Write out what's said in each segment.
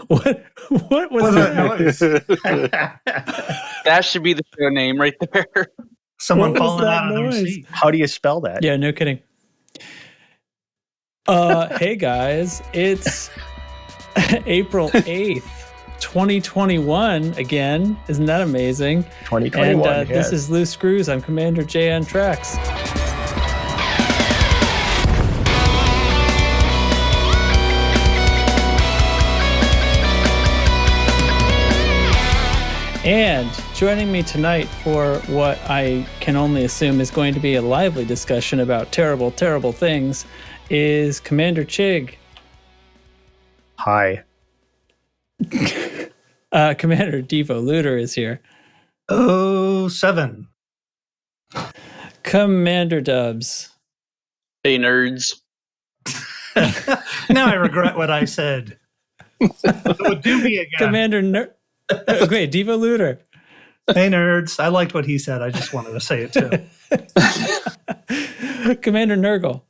What was that noise? That should be the show name right there. Someone falling out of their seat. How do you spell that? Yeah, no kidding. Hey guys, it's April 8th, 2021 again. Isn't that amazing? 2021. And this is Loose Screws. I'm Commander Jay on Tracks. And joining me tonight for what I can only assume is going to be a lively discussion about terrible, terrible things is Commander Chig. Hi. Commander Devo Looter is here. 07. Commander Dubs. Hey, nerds. Now I regret what I said. It would do me again. Commander Great, Devo Looter. Hey, nerds. I liked what he said. I just wanted to say it too. Commander Nurgle.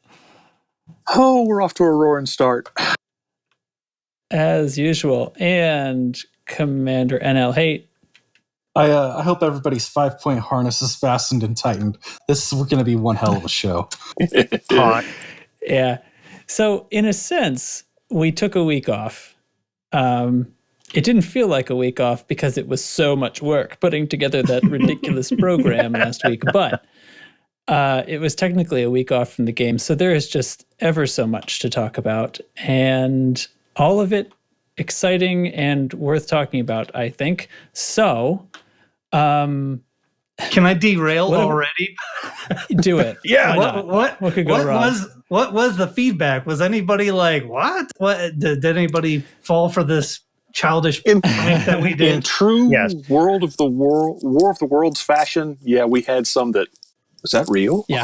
Oh, we're off to a roaring start. As usual. And Commander NL Hate. I hope everybody's 5-point harness is fastened and tightened. This is going to be one hell of a show. Hot. Yeah. So, in a sense, we took a week off. It didn't feel like a week off because it was so much work putting together that ridiculous program last week. But it was technically a week off from the game. So there is just ever so much to talk about. And all of it exciting and worth talking about, I think. So... Can I derail already? Do it. Yeah. What could go wrong? What was the feedback? Was anybody like, what? What did anybody fall for this childish prank that we did? In true War of the Worlds fashion, we had some that was that real? Yeah.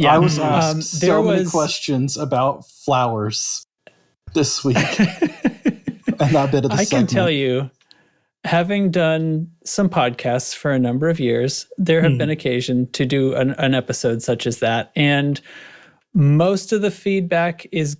I was asked many questions about flowers this week. And that bit of the I segment. can tell you, having done some podcasts for a number of years, there have been occasion to do an episode such as that. And most of the feedback is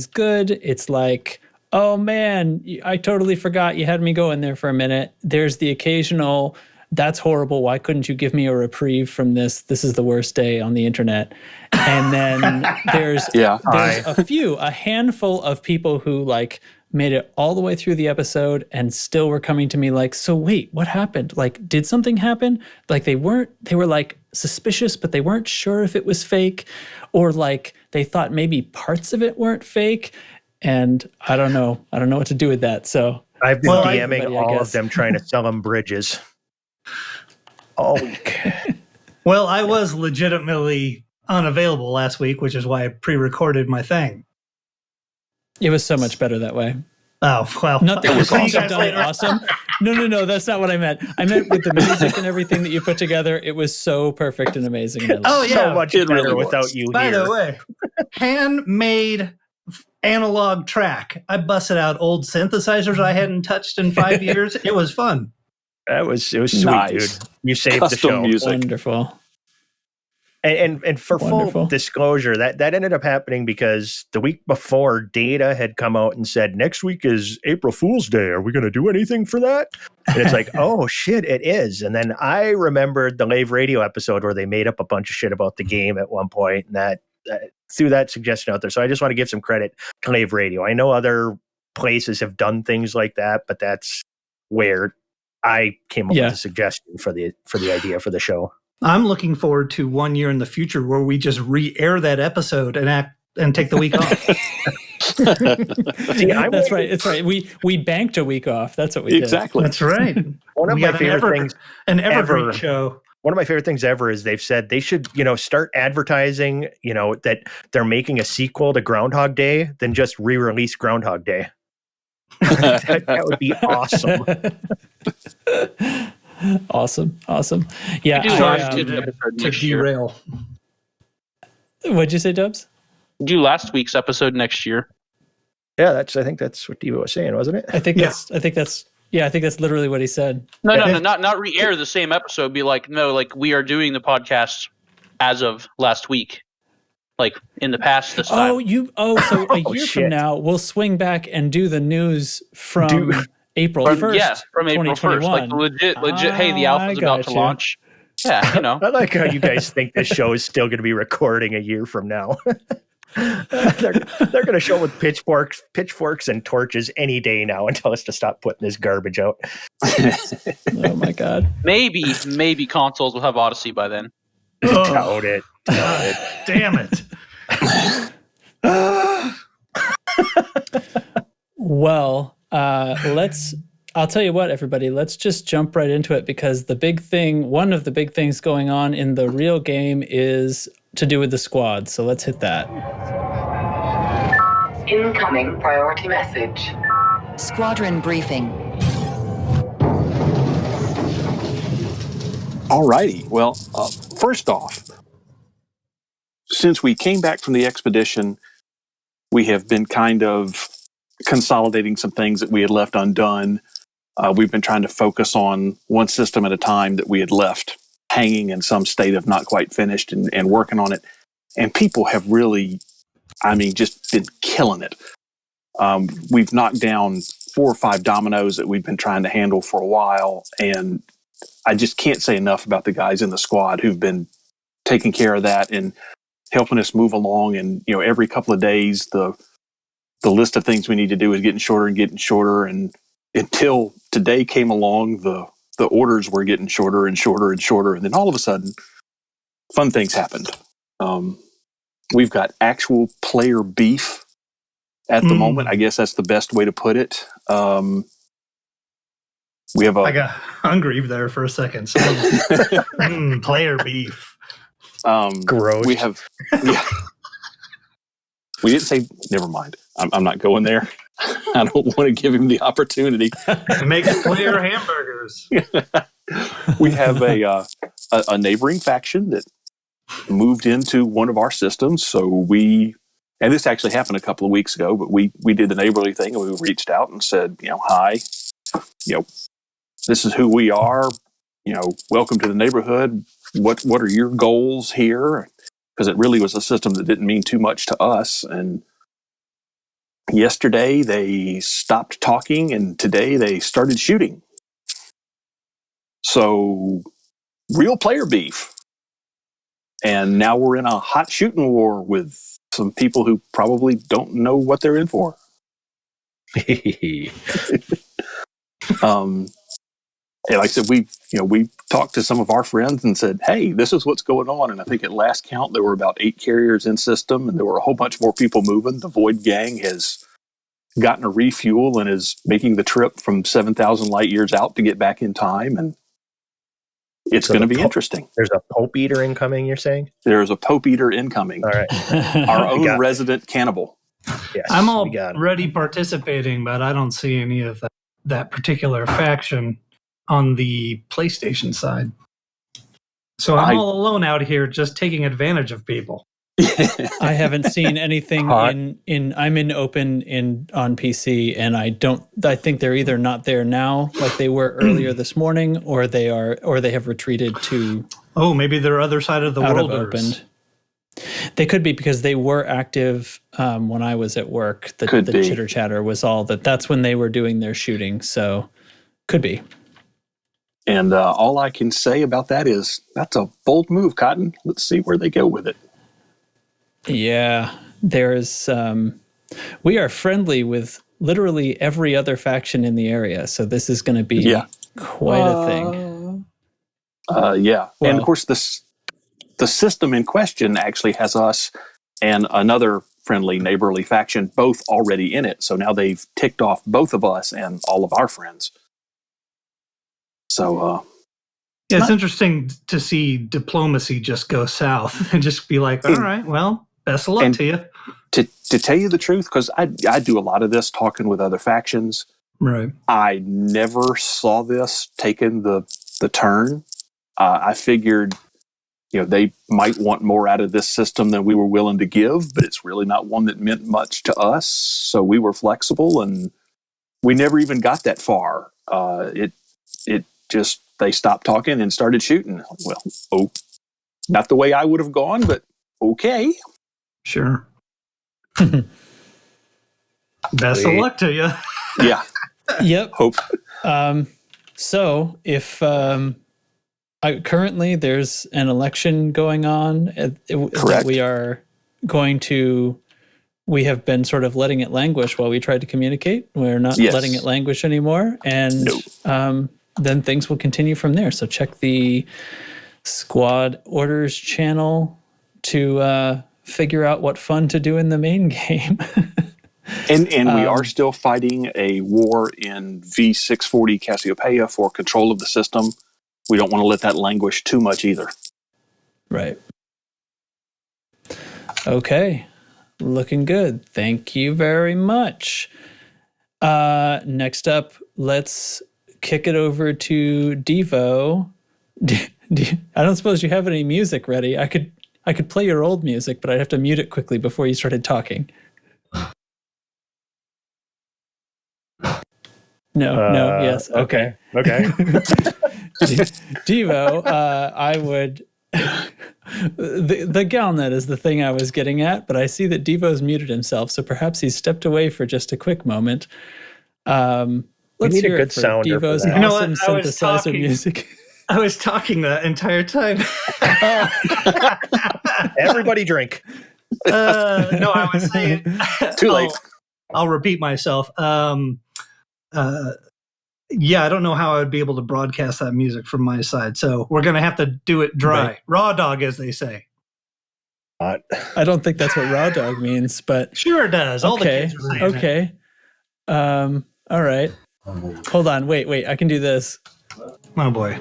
good. It's like, oh man, I totally forgot you had me go in there for a minute. There's the occasional, that's horrible. Why couldn't you give me a reprieve from this? This is the worst day on the internet. And then there's a handful of people who like made it all the way through the episode and still were coming to me like, so wait, what happened? Like, did something happen? Like they were like suspicious, but they weren't sure if it was fake, or like they thought maybe parts of it weren't fake. And I don't know what to do with that. So I've been DMing all of them trying to sell them bridges all week. Well, I was legitimately unavailable last week, which is why I pre-recorded my thing. It was so much better that way. Oh, well. Not that you guys have done it awesome. No, that's not what I meant. I meant with the music and everything that you put together, it was so perfect and amazing. And so much better without you By here. the way, handmade analog track. I busted out old synthesizers I hadn't touched in 5 years. It was fun. It was sweet, Nice. dude. You saved Custom the show. music. Wonderful. And for full disclosure, that ended up happening because the week before, Data had come out and said, next week is April Fool's Day. Are we going to do anything for that? And it's like, oh, shit, it is. And then I remembered the Lave Radio episode where they made up a bunch of shit about the game at one point, and that threw that suggestion out there. So I just want to give some credit to Lave Radio. I know other places have done things like that, but that's where I came up with the suggestion for the idea for the show. I'm looking forward to 1 year in the future where we just re-air that episode and take the week off. See, that's right. It's right. We banked a week off. That's what we did. Exactly. That's right. One of my favorite things, an evergreen show. One of my favorite things ever is they've said they should, start advertising, that they're making a sequel to Groundhog Day, then just re-release Groundhog Day. that would be awesome. Awesome. Yeah. To derail. What'd you say, Dubs? Do last week's episode next year. Yeah, I think that's what Devo was saying, wasn't it? I think that's literally what he said. No, not re-air the same episode. Be like, no, like we are doing the podcast as of last week. like in the past this time. So a year from now, we'll swing back and do the news from April 1st, from April 1st. Like legit, hey, the alpha's about to launch. Yeah, you know. I like how you guys think this show is still going to be recording a year from now. They're going to show with pitchforks and torches any day now and tell us to stop putting this garbage out. Oh my God. Maybe consoles will have Odyssey by then. Doubt it. Damn it. Well, I'll tell you what, everybody, let's just jump right into it, because one of the big things going on in the real game is to do with the squad. So let's hit that. Incoming priority message. Squadron briefing. Alrighty. Well, first off, since we came back from the expedition, we have been kind of consolidating some things that we had left undone. We've been trying to focus on one system at a time that we had left hanging in some state of not quite finished, and working on it. And people have really, just been killing it. We've knocked down 4 or 5 dominoes that we've been trying to handle for a while. And I just can't say enough about the guys in the squad who've been taking care of that and helping us move along. And, every couple of days, the list of things we need to do is getting shorter. And until today came along, the orders were getting shorter and shorter and shorter. And then all of a sudden, fun things happened. We've got actual player beef at the moment. I guess that's the best way to put it. We have I got hungry there for a second. So, player beef. Gross. We have. Yeah. We didn't say. Never mind. I'm not going there. I don't want to give him the opportunity. Make player hamburgers. We have a neighboring faction that moved into one of our systems. So and this actually happened a couple of weeks ago, but we did the neighborly thing, and we reached out and said, hi, this is who we are. Welcome to the neighborhood. What are your goals here? Because it really was a system that didn't mean too much to us. And yesterday they stopped talking, and today they started shooting. So real player beef. And now we're in a hot shooting war with some people who probably don't know what they're in for. And like I said, we talked to some of our friends and said, hey, this is what's going on. And I think at last count, there were about 8 carriers in system, and there were a whole bunch more people moving. The Void Gang has gotten a refuel and is making the trip from 7,000 light years out to get back in time. And it's going to be interesting. There's a Pope Eater incoming, you're saying? There's a Pope Eater incoming. All right. Our own resident cannibal. Yes, I'm already participating, but I don't see any of that particular faction on the PlayStation side. So I'm all alone out here just taking advantage of people. I haven't seen anything I'm in open on PC, and I think they're either not there now like they were earlier this morning, or they have retreated to maybe they're other side of the world opened. They could be, because they were active when I was at work. The chitter chatter was all that's when they were doing their shooting, so could be. And all I can say about that is that's a bold move, Cotton. Let's see where they go with it. Yeah, there's we are friendly with literally every other faction in the area, so this is going to be quite a thing. Well, and of course the system in question actually has us and another friendly neighborly faction both already in it. So now they've ticked off both of us and all of our friends. So it's interesting to see diplomacy just go south and just be like, all right, well, best of luck to you. To tell you the truth, because I do a lot of this talking with other factions. Right. I never saw this taking the turn. I figured, they might want more out of this system than we were willing to give, but it's really not one that meant much to us. So we were flexible, and we never even got that far. It just, they stopped talking and started shooting. Well, not the way I would have gone, but okay. Sure. Best of luck to you. Yeah. Yep. Hope. So if currently there's an election going on that we are going to, we have been sort of letting it languish while we tried to communicate. We're not letting it languish anymore. And then things will continue from there. So check the squad orders channel to figure out what fun to do in the main game. And we are still fighting a war in V640 Cassiopeia for control of the system. We don't want to let that languish too much either. Right. Okay. Looking good. Thank you very much. Next up, let's kick it over to Devo. I don't suppose you have any music ready. I could play your old music, but I'd have to mute it quickly before you started talking. No, yes. Okay. Devo, I would... the Galnet is the thing I was getting at, but I see that Devo's muted himself, so perhaps he's stepped away for just a quick moment. Let's hear it for Devo's awesome synthesizer music. I was talking the entire time. Everybody drink. No, I was saying... Too late. I'll repeat myself. Yeah, I don't know how I would be able to broadcast that music from my side. So we're going to have to do it dry. Right. Raw dog, as they say. I don't think that's what raw dog means, but... Sure it does. All the kids are saying okay. All right. Hold on. Wait. I can do this. Oh, boy.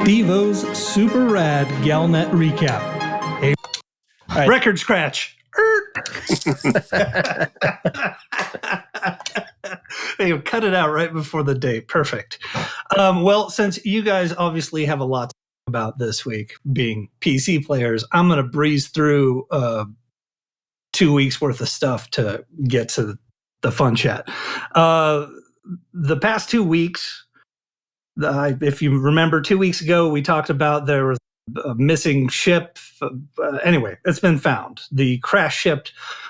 Devo's Super Rad Galnet Recap. Right. Record scratch. They cut it out right before the date. Perfect. Well, since you guys obviously have a lot to talk about this week, being PC players, I'm going to breeze through 2 weeks worth of stuff to get to the fun chat. The past 2 weeks, if you remember 2 weeks ago, we talked about there was a missing ship. Anyway, it's been found. The crash ship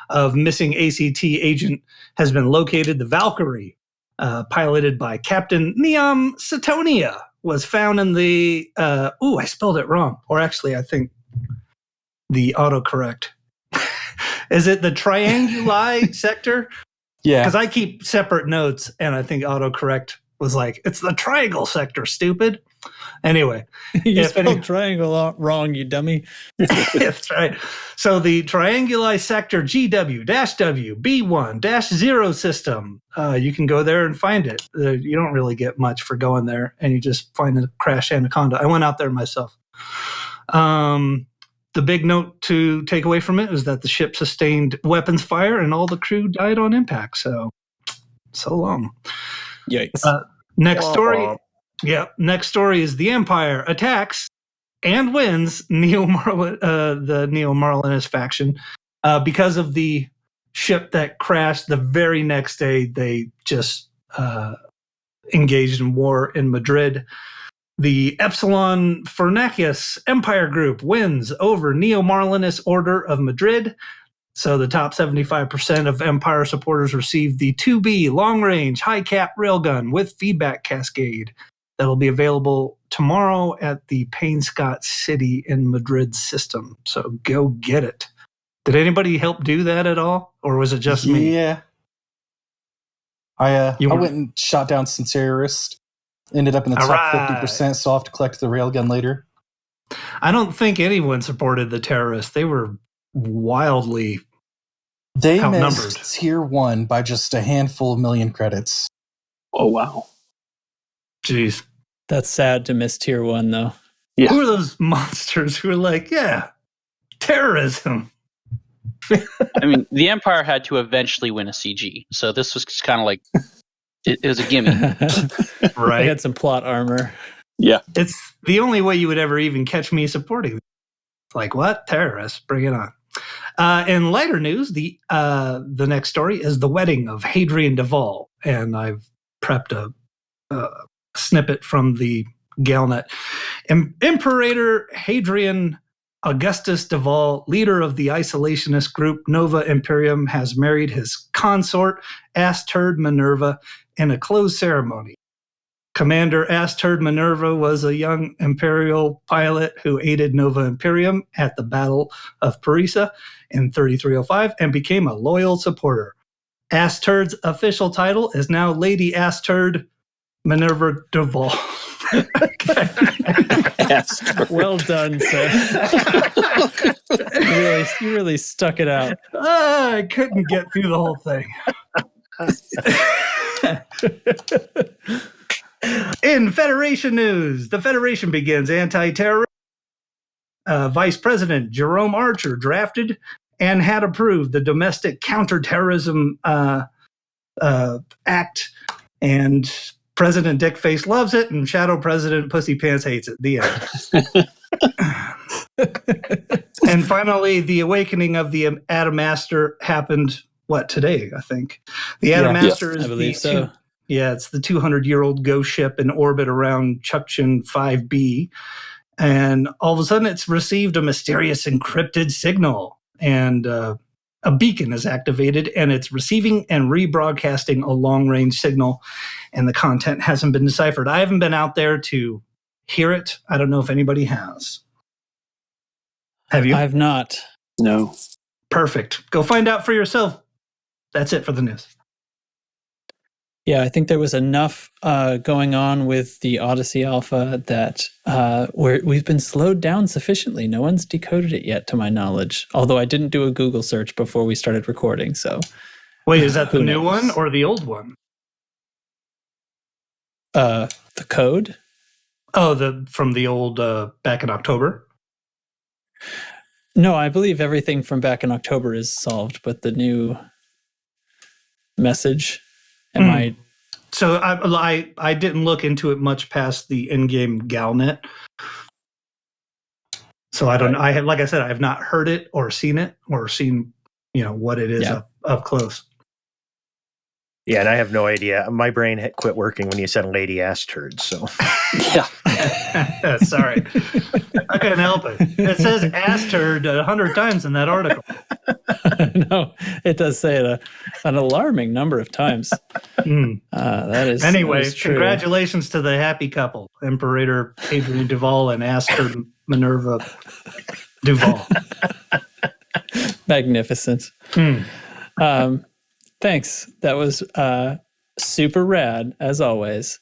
of missing ACT agent has been located. The Valkyrie, piloted by Captain Neo-Marlinist, was found in the... I spelled it wrong. Or actually, I think the autocorrect. Is it the Trianguli sector? Yeah. Because I keep separate notes, and I think autocorrect was like, it's the triangle sector, stupid. Anyway. You spelled triangle wrong, you dummy. That's right. So the Trianguli sector GW-W B1-0 system, you can go there and find it. You don't really get much for going there, and you just find a crash anaconda. I went out there myself. The big note to take away from it is that the ship sustained weapons fire and all the crew died on impact. So long. Yikes. Next story. Yeah. Next story is the Empire attacks and wins the Neo-Marlinist faction because of the ship that crashed. The very next day, they just engaged in war in Madrid. The Epsilon Fernacus Empire Group wins over Neo-Marlinist Order of Madrid. So the top 75% of Empire supporters received the 2B long-range high-cap railgun with feedback cascade. That'll be available tomorrow at the Painscott City in Madrid system. So go get it. Did anybody help do that at all? Or was it just me? Yeah. I went and shot down some terrorists. Ended up in the top 50%, so I'll have to collect the railgun later. I don't think anyone supported the terrorists. They were wildly outnumbered. Missed tier 1 by just a handful of million credits. Oh, wow. Jeez. That's sad to miss tier 1, though. Yeah. Who are those monsters who are like, yeah, terrorism? I mean, the Empire had to eventually win a CG, so this was kind of like, it was a gimme. Right. They had some plot armor. Yeah. It's the only way you would ever even catch me supporting. Like, what? Terrorists? Bring it on. In lighter news, the next story is the wedding of Hadrian Duval. And I've prepped a snippet from the Galnet. Imperator Hadrian Augustus Duval, leader of the isolationist group Nova Imperium, has married his consort, Ass-Turd Minerva, in a closed ceremony. Commander Ass-Turd Minerva was a young Imperial pilot who aided Nova Imperium at the Battle of Parisa in 3305 and became a loyal supporter. Ass-Turd's official title is now Lady Ass-Turd Minerva Duval. Well done, sir. You really stuck it out. I couldn't get through the whole thing. In Federation news, the Federation begins anti-terrorism. Vice President Jerome Archer drafted and had approved the Domestic Counterterrorism Act, and President Dickface loves it, and Shadow President Pussy Pants hates it. The end. And finally, the awakening of the Adamastor happened, today, I think. The Adamastor is I believe so. It's the 200-year-old ghost ship in orbit around Chukchin 5b. And all of a sudden, it's received a mysterious encrypted signal. And a beacon is activated, and it's receiving and rebroadcasting a long-range signal. And the content hasn't been deciphered. I haven't been out there to hear it. I don't know if anybody has. Have you? I have not. No. Perfect. Go find out for yourself. That's it for the news. Yeah, I think there was enough going on with the Odyssey Alpha that we've been slowed down sufficiently. No one's decoded it yet, to my knowledge. Although I didn't do a Google search before we started recording. So, wait, is that the new one or the old one? The code? Oh, from the old back in October? No, I believe everything from back in October is solved, but the new message. So I didn't look into it much past the in-game Galnet. So I don't. Like I said, I have not heard it or seen what it is up close. Yeah, and I have no idea. My brain had quit working when you said Lady Ass-Turd. So yeah, sorry, I couldn't help it. It says Ass-Turd 100 times in that article. No, it does say it an alarming number of times. That is anyway. That is true. Congratulations to the happy couple, Imperator Hadrian Duval and Ass-Turd Minerva Duval. Magnificent. Thanks. That was super rad, as always.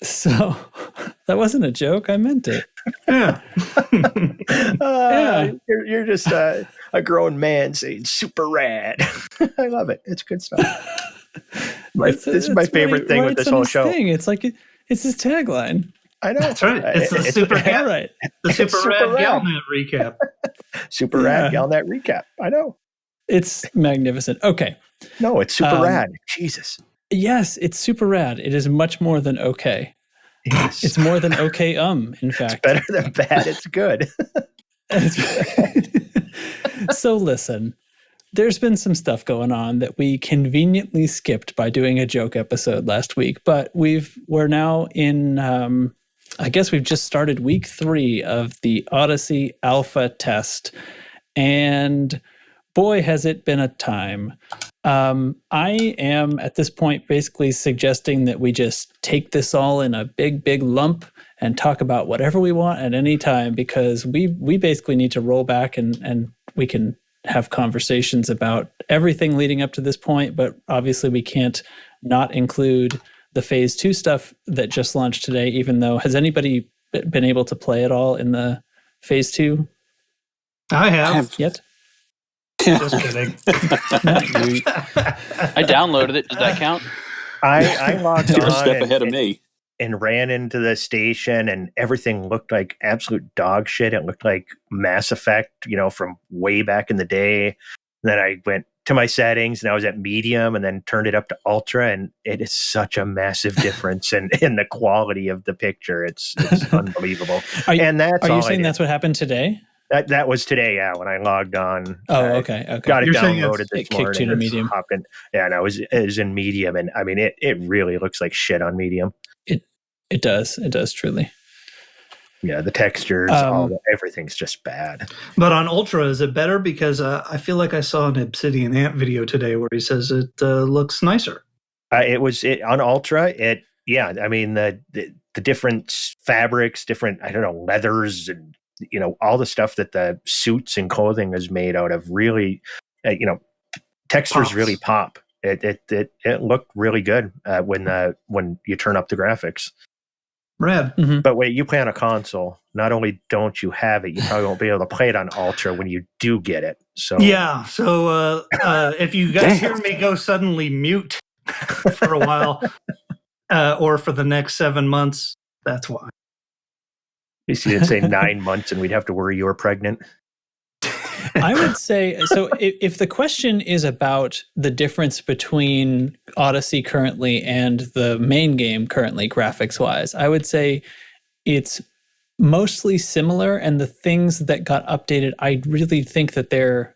So that wasn't a joke. I meant it. Yeah. You're just a grown man saying super rad. I love it. It's good stuff. This is my favorite thing with this whole show. It's like it's his tagline. I know. That's right. It's the super rad. Right. The super rad Galnet recap. Super rad Galnet recap. I know. It's magnificent. Okay. No, it's super rad. Jesus. Yes, it's super rad. It is much more than okay. Yes. It's more than okay, in fact. It's better than bad. It's good. So listen, there's been some stuff going on that we conveniently skipped by doing a joke episode last week, but we're now in, I guess we've just started week 3 of the Odyssey Alpha test, and boy, has it been a time. I am at this point basically suggesting that we just take this all in a big, big lump and talk about whatever we want at any time, because we basically need to roll back and we can have conversations about everything leading up to this point, but obviously we can't not include the Phase 2 stuff that just launched today, even though, has anybody been able to play at all in the Phase 2? I have. Yet? Just kidding. I downloaded it. Did that count? I logged You're on a step ahead of me. And ran into the station, and everything looked like absolute dog shit. It looked like Mass Effect, from way back in the day. And then I went to my settings, and I was at medium, and then turned it up to ultra, and it is such a massive difference in the quality of the picture. It's unbelievable. Are you saying that's what happened today? That was today, yeah, when I logged on. Oh, okay. Got it downloaded this it kicked you to medium. Yeah, no, it was in medium, and I mean, it really looks like shit on medium. It does truly. Yeah, the textures, everything's just bad. But on Ultra, is it better? Because I feel like I saw an Obsidian Ant video today where he says it looks nicer. On Ultra. I mean the different fabrics, different leathers, and all the stuff that the suits and clothing is made out of really, textures Pops. really pop. It looked really good when you turn up the graphics. Rad. Mm-hmm. But wait, you play on a console. Not only don't you have it, you probably won't be able to play it on Ultra when you do get it. So yeah. So if you guys hear me go suddenly mute for a while, or for the next 7 months, that's why. At least you didn't say 9 months, and we'd have to worry you were pregnant. I would say, so if the question is about the difference between Odyssey currently and the main game currently, graphics-wise, I would say it's mostly similar, and the things that got updated, I really think that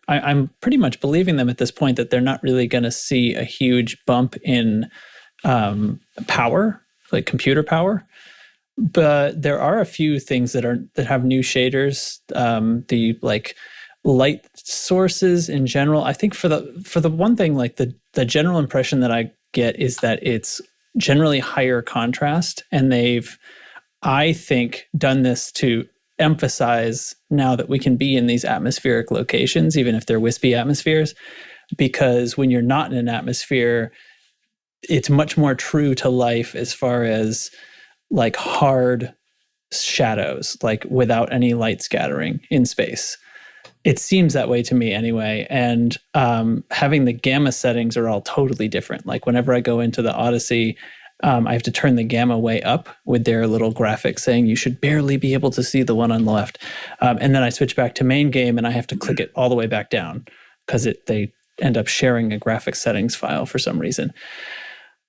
I'm pretty much believing them at this point, that they're not really going to see a huge bump in power, like computer power. But there are a few things that have new shaders, the like light sources in general. I think for the one thing, like the general impression that I get is that it's generally higher contrast, and they've, I think, done this to emphasize now that we can be in these atmospheric locations, even if they're wispy atmospheres, because when you're not in an atmosphere, it's much more true to life as far as like hard shadows, like without any light scattering in space. It seems that way to me anyway. And having the gamma settings are all totally different. Like whenever I go into the Odyssey, I have to turn the gamma way up with their little graphic saying you should barely be able to see the one on the left. And then I switch back to main game and I have to click it all the way back down because they end up sharing a graphic settings file for some reason.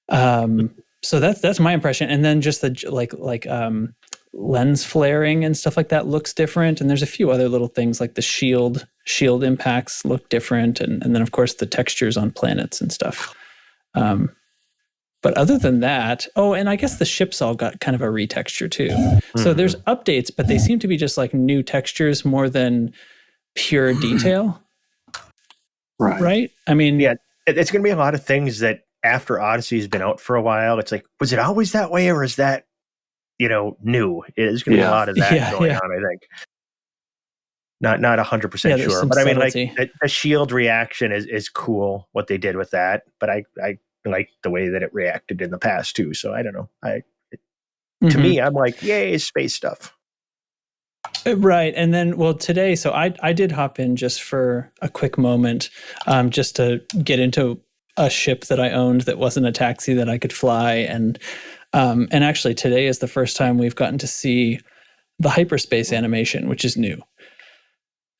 So that's my impression. And then just the lens flaring and stuff like that looks different. And there's a few other little things like the shield impacts look different. And then of course the textures on planets and stuff. But other than that, and I guess the ships all got kind of a retexture too. Mm-hmm. So there's updates, but they seem to be just like new textures more than pure detail. Right? I mean, yeah, it's going to be a lot of things that after Odyssey's been out for a while, it's like, was it always that way, or is that, new? There's going to be a lot of that going on, I think. Not 100% sure, but I mean, like the shield reaction is cool, what they did with that, but I like the way that it reacted in the past too. So I don't know. To me, I'm like, yay, space stuff. Right. And then, today, so I did hop in just for a quick moment, just to get into a ship that I owned that wasn't a taxi that I could fly. And actually today is the first time we've gotten to see the hyperspace animation, which is new.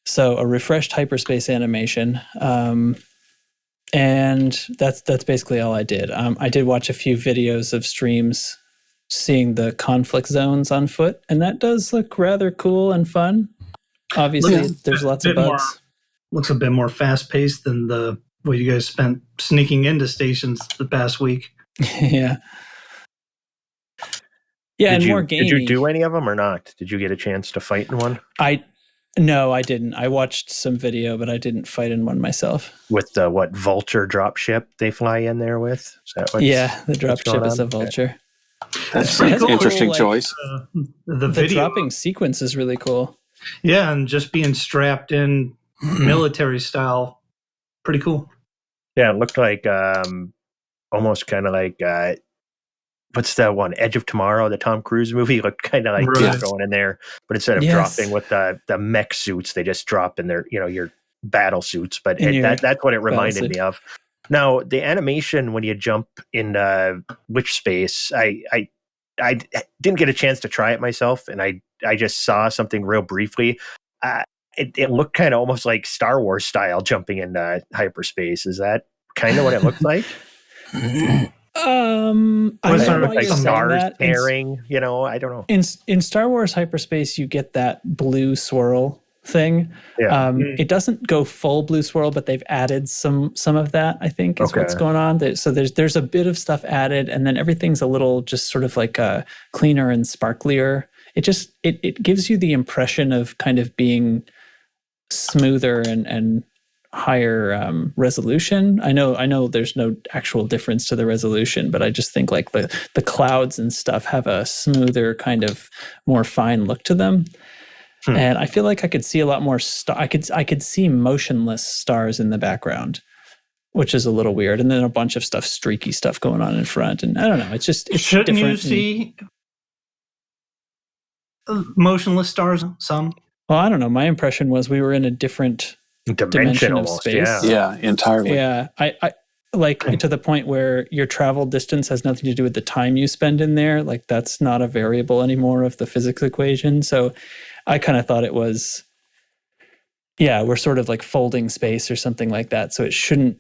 So a refreshed hyperspace animation. And that's basically all I did. I did watch a few videos of streams seeing the conflict zones on foot, and that does look rather cool and fun. Obviously, there's lots of bugs. Looks a bit more fast-paced than what you guys spent sneaking into stations the past week. Yeah. Yeah, and more gamey. Did you do any of them or not? Did you get a chance to fight in one? No, I didn't. I watched some video, but I didn't fight in one myself. With the Vulture dropship they fly in there with? Is that the dropship is a Vulture. That's an interesting choice. The dropping sequence is really cool. Yeah, and just being strapped in military style, pretty cool. Yeah, it looked like almost kind of like what's that one? Edge of Tomorrow, the Tom Cruise movie, looked kind of like going in there, but instead of dropping with the mech suits, they just drop in their your battle suits. But that's what it reminded me of. Now the animation when you jump in witch space, I didn't get a chance to try it myself, and I just saw something real briefly. It looked kind of almost like Star Wars style jumping into hyperspace. Is that kind of what it looked like? I don't know like stars tearing, I don't know. In Star Wars hyperspace, you get that blue swirl thing. Yeah. It doesn't go full blue swirl, but they've added some of that, I think, is what's going on. So there's a bit of stuff added, and then everything's a little just sort of like cleaner and sparklier. It gives you the impression of kind of being smoother and higher resolution. I know there's no actual difference to the resolution, but I just think like the clouds and stuff have a smoother, kind of more fine look to them. And I feel like I could see a lot more I could see motionless stars in the background, which is a little weird. And then a bunch of streaky stuff going on in front. And I don't know. It's shouldn't different. You see motionless stars? Some. Well, I don't know. My impression was we were in a different dimension of space. Yeah, entirely. Yeah, I like to the point where your travel distance has nothing to do with the time you spend in there. Like that's not a variable anymore of the physics equation. So I kind of thought it was, we're sort of like folding space or something like that. So it shouldn't.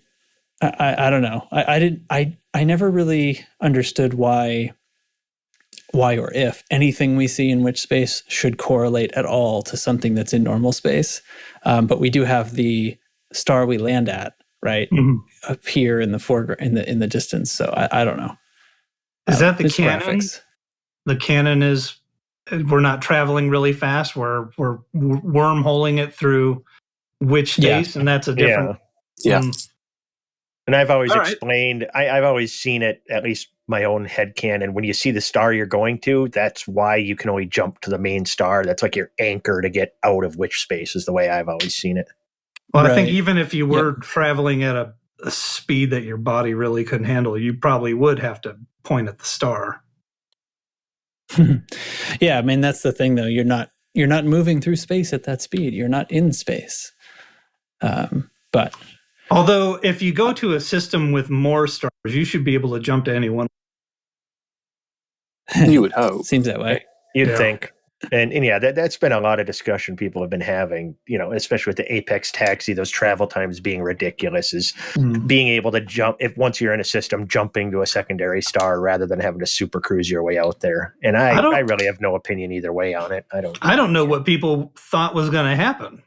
I don't know. I never really understood why or if anything we see in witch space should correlate at all to something that's in normal space. But we do have the star we land at, right, up here in the foreground, in the distance. So I don't know. Is that the canon? Graphics. The canon is we're not traveling really fast. We're wormholing it through witch space, and that's a different. Yeah. And I've always explained. I've always seen it, at least my own headcanon. When you see the star you're going to, that's why you can only jump to the main star. That's like your anchor to get out of witch space, is the way I've always seen it. Well, I think even if you were traveling at a speed that your body really couldn't handle, you probably would have to point at the star. Yeah, I mean that's the thing, though. You're not moving through space at that speed. You're not in space. But although, if you go to a system with more stars, you should be able to jump to any one. You would hope. Seems that way. You'd think. And that's been a lot of discussion people have been having, especially with the Apex Taxi, those travel times being ridiculous, is being able to jump, if once you're in a system, jumping to a secondary star rather than having to super cruise your way out there. And I really have no opinion either way on it. I don't know what people thought was going to happen.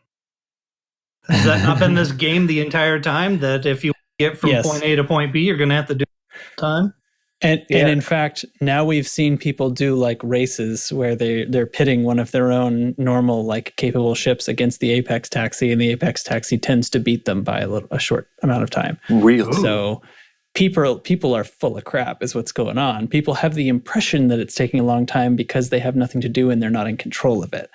Has that not been this game the entire time, that if you get from point A to point B, you're going to have to do it time? And in fact, now we've seen people do like races where they're pitting one of their own normal, like capable ships against the Apex Taxi, and the Apex Taxi tends to beat them by a short amount of time. Really? So people are full of crap is what's going on. People have the impression that it's taking a long time because they have nothing to do and they're not in control of it.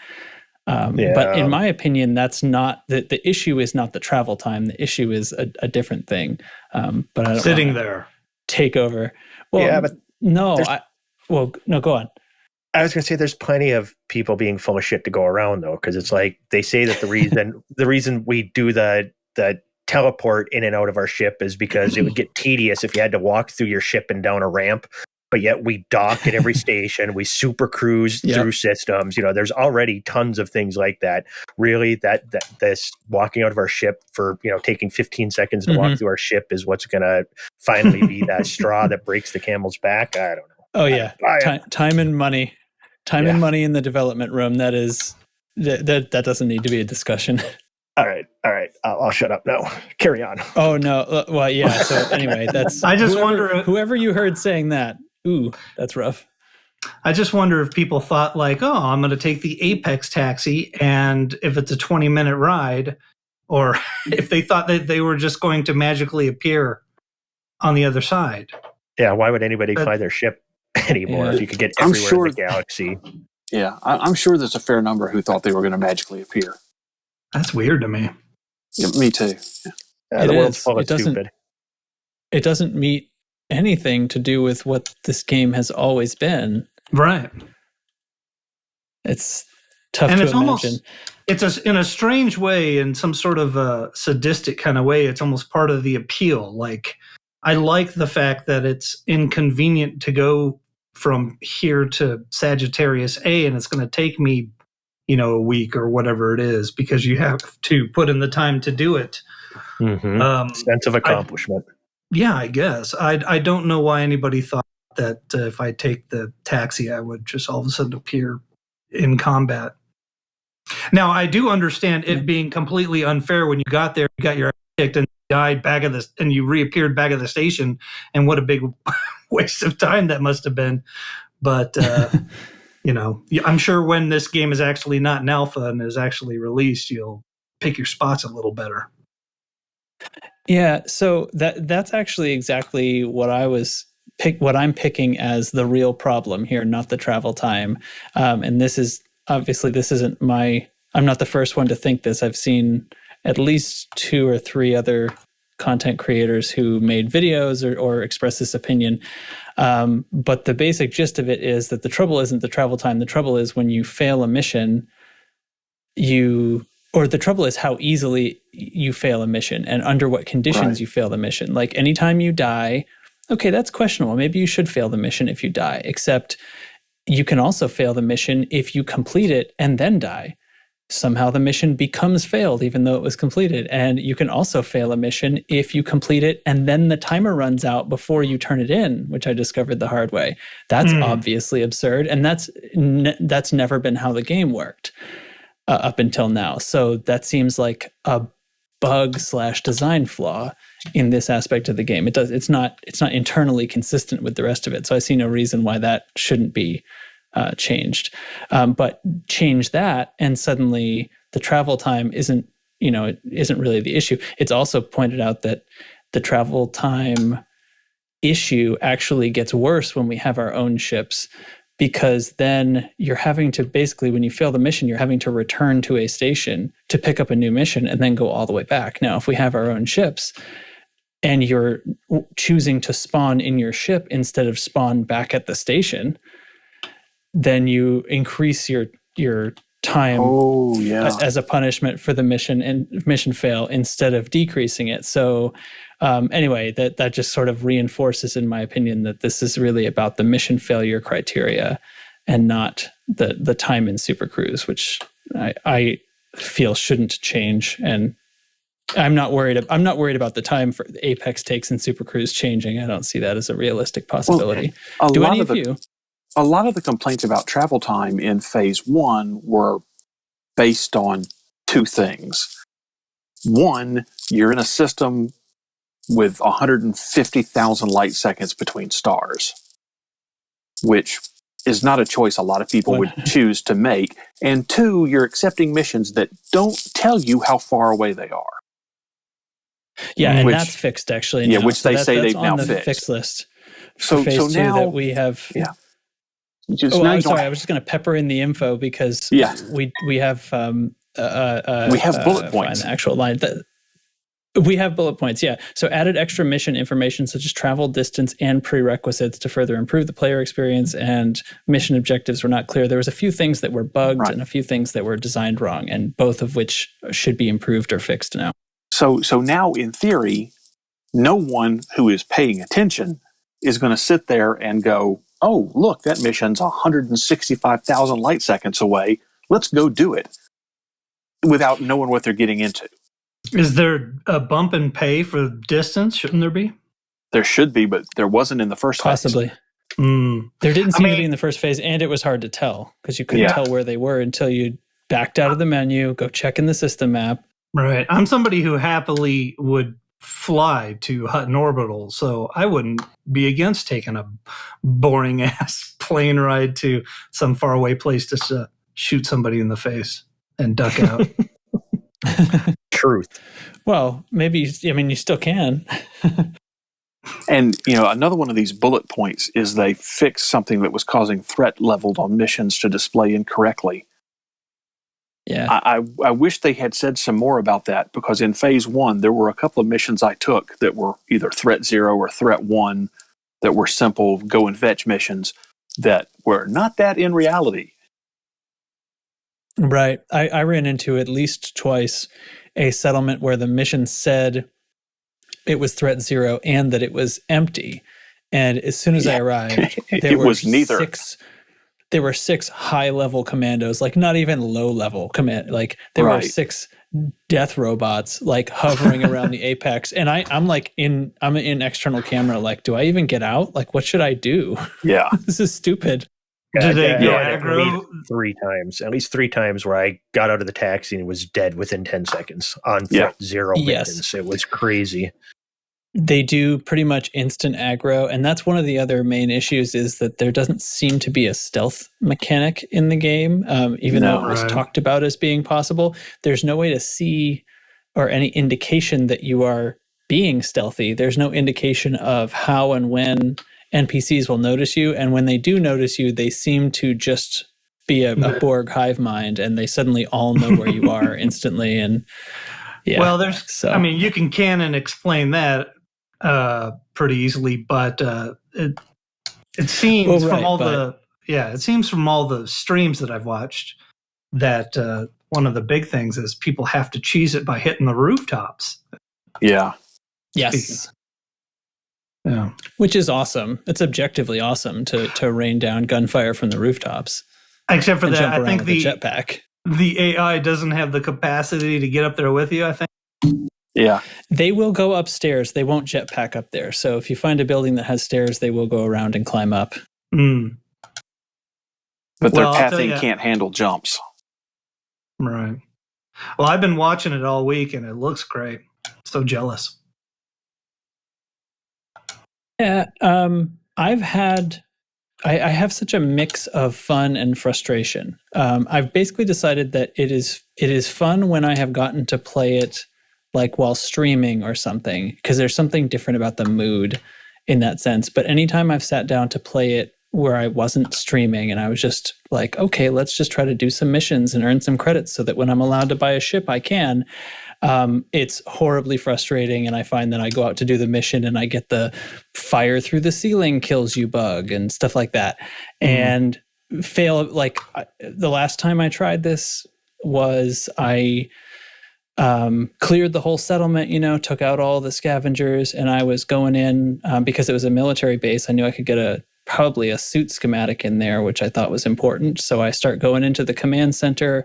But in my opinion, that's not the issue. Is not the travel time. The issue is a different thing. But I don't sitting there take over. Well, but no. Go on. I was going to say there's plenty of people being full of shit to go around, though, because it's like they say that the reason we do the teleport in and out of our ship is because it would get tedious if you had to walk through your ship and down a ramp. But yet we dock at every station. We super cruise through systems. There's already tons of things like that. Really, that this walking out of our ship for taking 15 seconds to walk through our ship is what's going to finally be that straw that breaks the camel's back. I don't know. Oh yeah, time and money, and money in the development room. That doesn't need to be a discussion. All right. I'll shut up now. Carry on. Oh no. Well, yeah. So anyway, that's. I just wonder whoever you heard saying that. Ooh, that's rough. I just wonder if people thought like, oh, I'm going to take the Apex Taxi, and if it's a 20-minute ride, or if they thought that they were just going to magically appear on the other side. Yeah, why would anybody fly their ship anymore if you could get everywhere in the galaxy? Yeah, I'm sure there's a fair number who thought they were going to magically appear. That's weird to me. Yeah, me too. Yeah, the world's full of stupid. It doesn't meet anything to do with what this game has always been. Right. It's tough to imagine. It's in a strange way, in some sort of a sadistic kind of way, it's almost part of the appeal. Like, I like the fact that it's inconvenient to go from here to Sagittarius A, and it's going to take me, a week or whatever it is, because you have to put in the time to do it. Sense of accomplishment. I guess. I don't know why anybody thought that if I take the taxi, I would just all of a sudden appear in combat. Now, I do understand it being completely unfair when you got there, you got your ass kicked and died back of this, and you reappeared back at the station, and what a big waste of time that must have been. But I'm sure when this game is actually not an alpha and is actually released, you'll pick your spots a little better. Yeah, so that's actually exactly what I'm picking as the real problem here, not the travel time. And this isn't I'm not the first one to think this. I've seen at least 2 or 3 other content creators who made videos or expressed this opinion. But the basic gist of it is that the trouble isn't the travel time. The trouble is when you fail a mission, the trouble is how easily you fail a mission and under what conditions you fail the mission. Like anytime you die, okay, that's questionable. Maybe you should fail the mission if you die, except you can also fail the mission if you complete it and then die. Somehow the mission becomes failed even though it was completed. And you can also fail a mission if you complete it and then the timer runs out before you turn it in, which I discovered the hard way. That's obviously absurd. And that's never been how the game worked up until now. So that seems like a bug/design flaw in this aspect of the game. It's not internally consistent with the rest of it. So I see no reason why that shouldn't be changed. But change that, and suddenly the travel time isn't really the issue. It's also pointed out that the travel time issue actually gets worse when we have our own ships, because then you're having to basically, when you fail the mission, you're having to return to a station to pick up a new mission and then go all the way back. Now, if we have our own ships and you're choosing to spawn in your ship instead of spawn back at the station, then you increase your time as a punishment for the mission and mission fail instead of decreasing it. So anyway, that just sort of reinforces, in my opinion, that this is really about the mission failure criteria and not the time in Super Cruise, which I feel shouldn't change. And I'm not worried about the time for the Apex takes in Super Cruise changing. I don't see that as a realistic possibility. Do any of you? A lot of the complaints about travel time in Phase 1 were based on 2 things. One, you're in a system with 150,000 light seconds between stars, which is not a choice a lot of people would choose to make. And 2, you're accepting missions that don't tell you how far away they are. Yeah, and that's fixed actually. Yeah, now. which they say they've now fixed. fixed. Fixed list. So now that we have. Yeah. I'm sorry. I was just going to pepper in the info because we have we have bullet points. Find the actual line. We have bullet points, yeah. So added extra mission information such as travel distance and prerequisites to further improve the player experience, and mission objectives were not clear. There was a few things that were bugged and a few things that were designed wrong, and both of which should be improved or fixed now. So now, in theory, no one who is paying attention is going to sit there and go, oh, look, that mission's 165,000 light seconds away. Let's go do it, without knowing what they're getting into. Is there a bump in pay for distance? Shouldn't there be? There should be, but there wasn't in the first phase. Possibly. There didn't seem to be in the first phase, and it was hard to tell because you couldn't tell where they were until you backed out of the menu, go check in the system map. Right. I'm somebody who happily would fly to Hutton Orbital, so I wouldn't be against taking a boring ass plane ride to some faraway place to shoot somebody in the face and duck out. Truth. Well, maybe, you still can. And, another one of these bullet points is they fixed something that was causing threat leveled on missions to display incorrectly. Yeah. I wish they had said some more about that, because in Phase 1, there were a couple of missions I took that were either Threat 0 or Threat 1 that were simple go and fetch missions that were not that in reality. Right. I ran into at least twice a settlement where the mission said it was Threat 0 and that it was empty. And as soon as I arrived, there were 6 high-level commandos, like not even low-level command. Like there were 6 death robots, like hovering around the apex. And I'm in external camera, like, do I even get out? Like, what should I do? Yeah. This is stupid. Did they go aggro? At least three times where I got out of the taxi and was dead within 10 seconds on foot, zero maintenance. It was crazy. They do pretty much instant aggro, and that's one of the other main issues is that there doesn't seem to be a stealth mechanic in the game, even though it was talked about as being possible. There's no way to see or any indication that you are being stealthy. There's no indication of how and when NPCs will notice you, and when they do notice you, they seem to just be a Borg hive mind, and they suddenly all know where you are instantly. And I mean, you can canon explain that pretty easily, but it seems from all the streams that I've watched that one of the big things is people have to cheese it by hitting the rooftops. Yeah. Yes. Yeah. Which is awesome. It's objectively awesome to rain down gunfire from the rooftops. Except for that, I think the jetpack. The AI doesn't have the capacity to get up there with you, I think. Yeah. They will go upstairs. They won't jetpack up there. So if you find a building that has stairs, they will go around and climb up. But their pathing can't handle jumps. Right. Well, I've been watching it all week and it looks great. So jealous. Yeah, I have such a mix of fun and frustration. I've basically decided that it is fun when I have gotten to play it like while streaming or something, because there's something different about the mood in that sense. But anytime I've sat down to play it where I wasn't streaming and I was just like, okay, let's just try to do some missions and earn some credits so that when I'm allowed to buy a ship, I can. It's horribly frustrating, and I find that I go out to do the mission and I get the fire through the ceiling kills you bug and stuff like that, and fail. Like the last time I tried this was I cleared the whole settlement, took out all the scavengers, and I was going in because it was a military base. I knew I could get probably a suit schematic in there, which I thought was important. So I start going into the command center.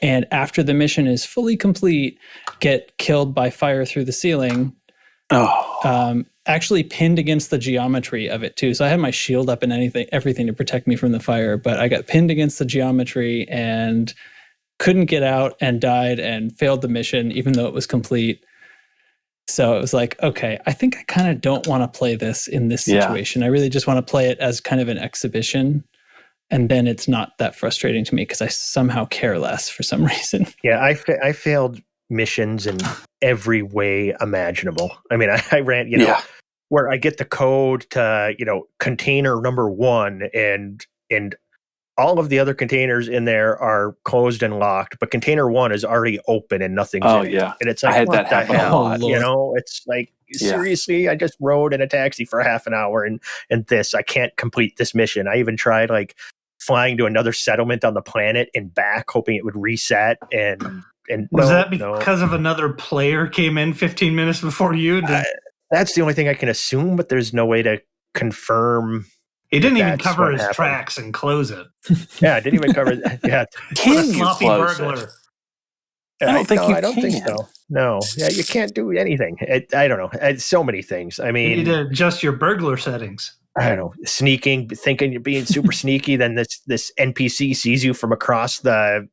And after the mission is fully complete, get killed by fire through the ceiling. Actually pinned against the geometry of it too. So I had my shield up and everything to protect me from the fire, but I got pinned against the geometry and couldn't get out and died and failed the mission, even though it was complete. So it was like, okay, I think I kind of don't want to play this in this situation. I really just want to play it as kind of an exhibition. And then it's not that frustrating to me because I somehow care less for some reason. Yeah, I failed missions in every way imaginable. I mean, I ran, where I get the code to, container number 1 and all of the other containers in there are closed and locked, but container 1 is already open and nothing's in it. And it's like, I had what that the happen hell? a lot. It's like, seriously, I just rode in a taxi for half an hour and I can't complete this mission. I even tried flying to another settlement on the planet and back, hoping it would reset. And was that because of another player came in 15 minutes before you? That's the only thing I can assume, but there's no way to confirm. He didn't even cover his tracks and close it. Yeah, it didn't even cover. Yeah, can you sloppy burglar? I don't think so. No, yeah, you can't do anything. I don't know. It's so many things. I mean, you need to adjust your burglar settings. I don't know, sneaking, thinking you're being super sneaky, then this NPC sees you from across the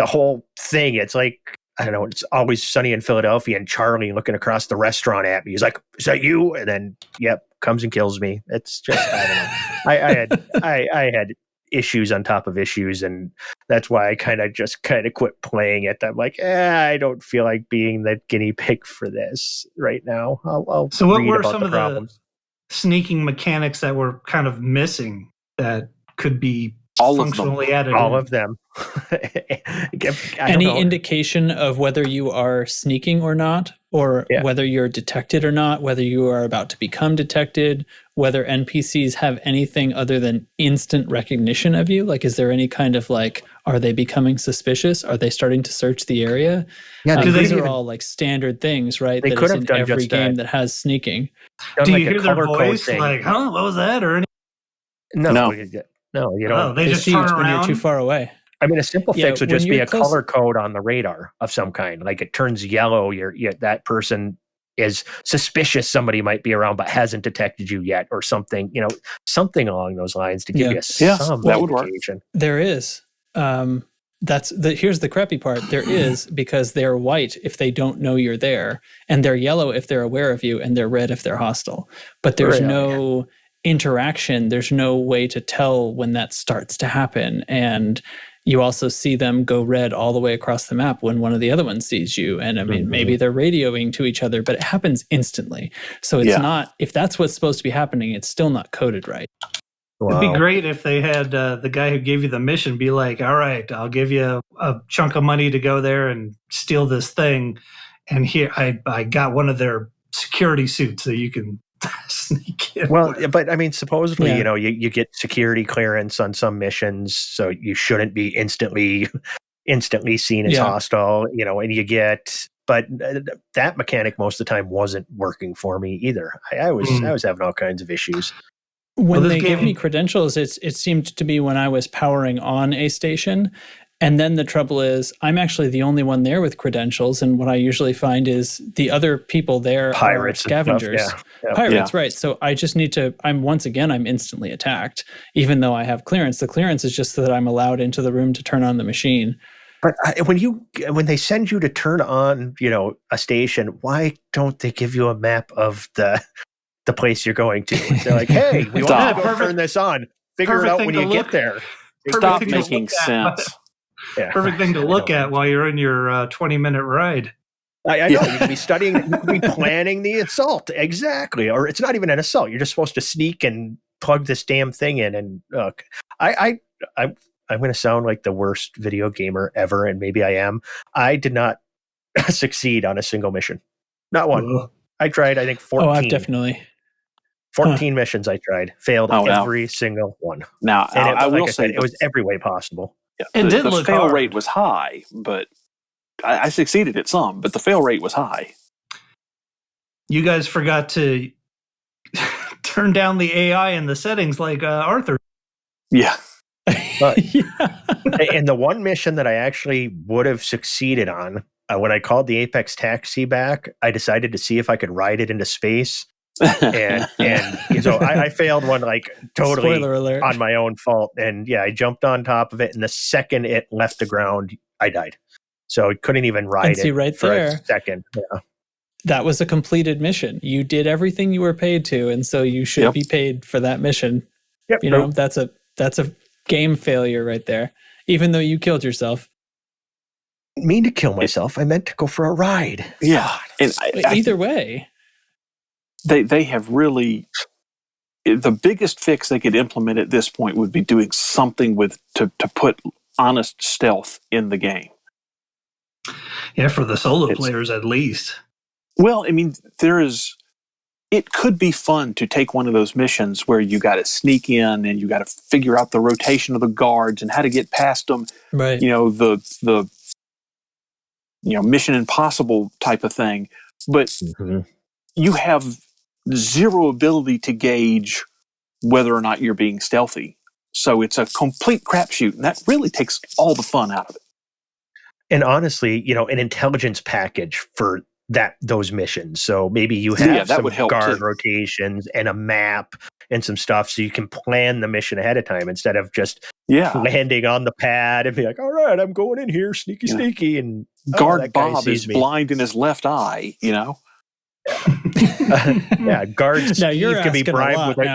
whole thing. It's like, I don't know, it's Always Sunny in Philadelphia and Charlie looking across the restaurant at me. He's like, "Is that you?" And then, comes and kills me. It's just, I don't know. I had issues on top of issues, and that's why I kind of quit playing it. I'm like, I don't feel like being the guinea pig for this right now. I'll so what read were about some the of problems. The sneaking mechanics that were kind of missing that could be functionally added? All of them. Any indication of whether you are sneaking or not, or whether you're detected or not, whether you are about to become detected, whether NPCs have anything other than instant recognition of you? Like, is there any kind of are they becoming suspicious? Are they starting to search the area? Yeah, these are all standard things, right? They could have done every just game that. that has sneaking. Do you hear their voice? Like, huh? What was that? Or No, you don't. They just turn around when you're too far away. I mean, a simple fix would just be a color code on the radar of some kind. Like it turns yellow, that person is suspicious somebody might be around but hasn't detected you yet, or something, something along those lines to give you some that would work. There is. Here's the crappy part. There is, because they're white if they don't know you're there, and they're yellow if they're aware of you, and they're red if they're hostile. But there's no interaction. There's no way to tell when that starts to happen. And you also see them go red all the way across the map when one of the other ones sees you. And I mean, maybe they're radioing to each other, but it happens instantly. So it's not, if that's what's supposed to be happening, it's still not coded right. Wow. It'd be great if they had the guy who gave you the mission be like, all right, I'll give you a chunk of money to go there and steal this thing. And here, I got one of their security suits that you can sneak in. Well, but I mean, supposedly, you get security clearance on some missions, so you shouldn't be instantly seen as hostile, and you get, but that mechanic most of the time wasn't working for me either. I was having all kinds of issues. When they gave me credentials, it seemed to be when I was powering on a station. And then the trouble is, I'm actually the only one there with credentials. And what I usually find is the other people there are scavengers. Pirates, right. So I just need to, I'm instantly attacked, even though I have clearance. The clearance is just so that I'm allowed into the room to turn on the machine. But when they send you to turn on, a station, why don't they give you a map of the place you're going to? They're like, hey, we want to go turn this on. Figure it out when you get there. Stop making sense. Yeah. Perfect thing to look at while you're in your 20-minute ride. I know. You can be studying, you can be planning the assault. Exactly. Or it's not even an assault. You're just supposed to sneak and plug this damn thing in. And look, I'm going to sound like the worst video gamer ever, and maybe I am. I did not succeed on a single mission. Not one. I tried, I think, 14. Oh, I've definitely. 14 missions I tried. Failed every single one. Now, I will say it was every way possible. Yeah, the fail rate was high, but I succeeded at some, but the fail rate was high. You guys forgot to turn down the AI in the settings like Arthur. Yeah. And the one mission that I actually would have succeeded on, when I called the Apex taxi back, I decided to see if I could ride it into space. and so I failed one totally on my own fault, and I jumped on top of it, and the second it left the ground, I died. So I couldn't even ride it for a second. Yeah. That was a completed mission. You did everything you were paid to, and so you should be paid for that mission. Yep. That's a game failure right there. Even though you killed yourself. I didn't mean to kill myself. I meant to go for a ride. Yeah. And either way. They have really, the biggest fix they could implement at this point would be doing something to put honest stealth in the game. Yeah, for the solo players at least. Well, I mean, it could be fun to take one of those missions where you got to sneak in and you got to figure out the rotation of the guards and how to get past them. Right. The Mission Impossible type of thing. But you have zero ability to gauge whether or not you're being stealthy. So it's a complete crapshoot, and that really takes all the fun out of it. And honestly, an intelligence package for those missions. So maybe you have some guard rotations and a map and some stuff, so you can plan the mission ahead of time instead of just landing on the pad and be like, all right, I'm going in here, sneaky, and guard Bob is blind in his left eye, Guard Steve can be bribed with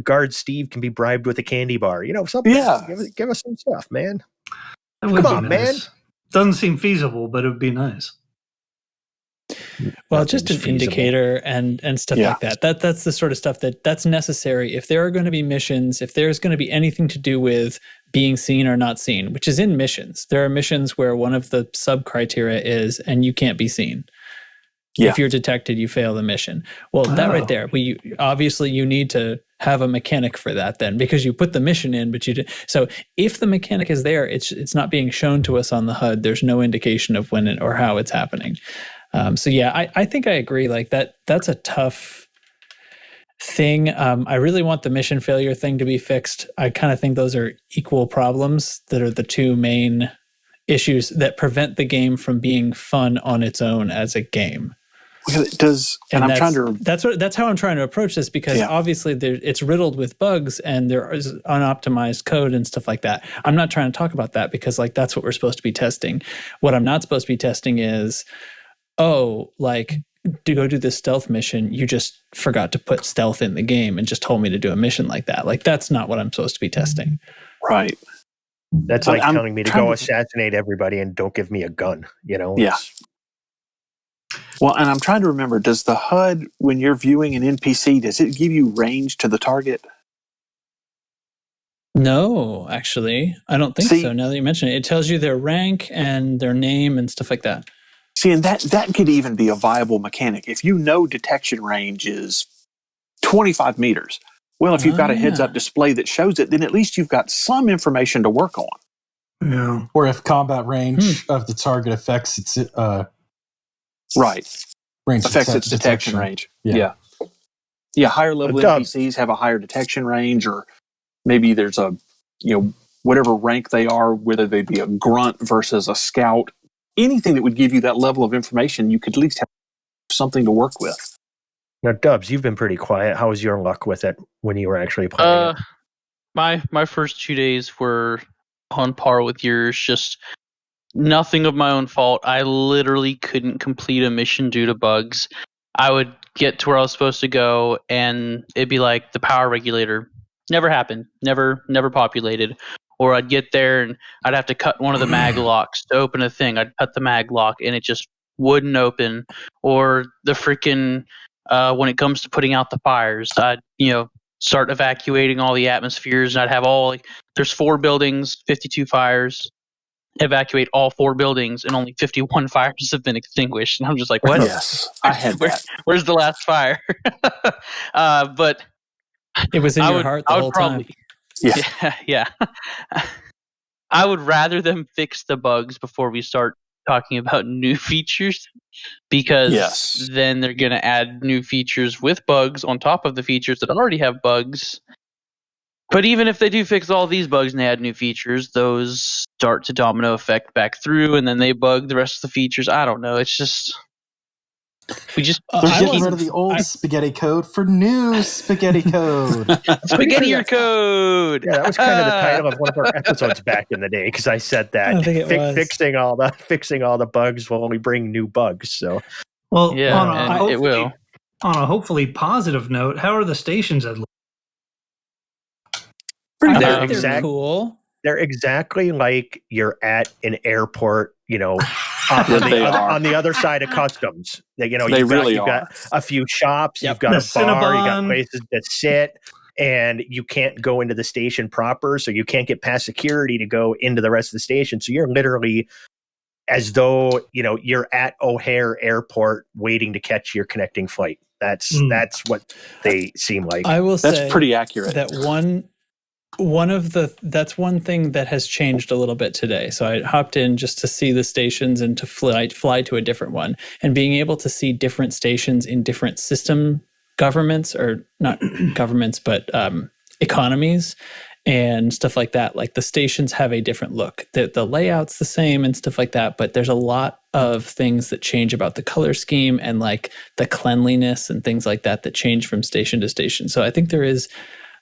Guard Steve can be bribed with a candy bar. Something. Yeah, give us some stuff, man. Come on, man. Doesn't seem feasible, but it would be nice. Well, just an indicator and stuff like that. That's the sort of stuff that's necessary if there are going to be missions, if there's going to be anything to do with being seen or not seen, which is in missions. There are missions where one of the sub-criteria is, and you can't be seen. Yeah. If you're detected, you fail the mission. Well, that right there, obviously you need to have a mechanic for that then, because you put the mission in, but you did. So if the mechanic is there, it's not being shown to us on the HUD. There's no indication of when or how it's happening. I think I agree. Like that's a tough thing. I really want the mission failure thing to be fixed. I kind of think those are equal problems that are the two main issues that prevent the game from being fun on its own as a game. It does, and I'm trying to. That's how I'm trying to approach this, because obviously it's riddled with bugs and there is unoptimized code and stuff like that. I'm not trying to talk about that because like that's what we're supposed to be testing. What I'm not supposed to be testing is, like to go do this stealth mission, you just forgot to put stealth in the game and just told me to do a mission like that. Like that's not what I'm supposed to be testing. Right. That's like telling me to go assassinate everybody and don't give me a gun. Yeah. Well, and I'm trying to remember, does the HUD, when you're viewing an NPC, does it give you range to the target? No, actually. I don't think so, now that you mention it. It tells you their rank and their name and stuff like that. See, and that could even be a viable mechanic. If you know detection range is 25 meters, well, if you've got a heads-up display that shows it, then at least you've got some information to work on. Yeah. Or if combat range of the target affects its... affects its detection range. Yeah, higher level NPCs have a higher detection range, or maybe there's a, whatever rank they are, whether they be a grunt versus a scout, anything that would give you that level of information, you could at least have something to work with. Now, Dubs, you've been pretty quiet. How was your luck with it when you were actually playing it? My first 2 days were on par with yours, just nothing of my own fault. I literally couldn't complete a mission due to bugs. I would get to where I was supposed to go, and it'd be like the power regulator never happened, never populated. Or I'd get there and I'd have to cut one of the mag locks to open a thing. I'd cut the mag lock and it just wouldn't open. Or the freaking when it comes to putting out the fires, I'd start evacuating all the atmospheres, and I'd have there's 4 buildings, 52 fires. Evacuate all 4 buildings, and only 51 fires have been extinguished. And I'm just like, what? Yes, I had that. Where's the last fire? But it was in your heart the whole time. Yeah. I would rather them fix the bugs before we start talking about new features, because then they're going to add new features with bugs on top of the features that already have bugs. But even if they do fix all these bugs and they add new features, those start to domino effect back through, and then they bug the rest of the features. I don't know. It's just... they're getting rid of the old spaghetti code for new spaghetti code. Spaghetti your code! Yeah, that was kind of the title of one of our episodes back in the day, because I said that. I think it was. Fixing all the bugs will only bring new bugs. So, it will. On a hopefully positive note, how are the stations at? They're cool. They're exactly like you're at an airport, on the other side of customs. You've got a few shops, you've got a bar, you got places to sit, and you can't go into the station proper, so you can't get past security to go into the rest of the station. So you're literally as though you're at O'Hare Airport waiting to catch your connecting flight. That's what they seem like. I will say that's pretty accurate. That that's one thing that has changed a little bit today. So I hopped in just to see the stations and to fly to a different one, and being able to see different stations in different system governments, or not governments, but economies and stuff like that. Like the stations have a different look. The layout's the same and stuff like that, but there's a lot of things that change about the color scheme and like the cleanliness and things like that change from station to station. So I think there is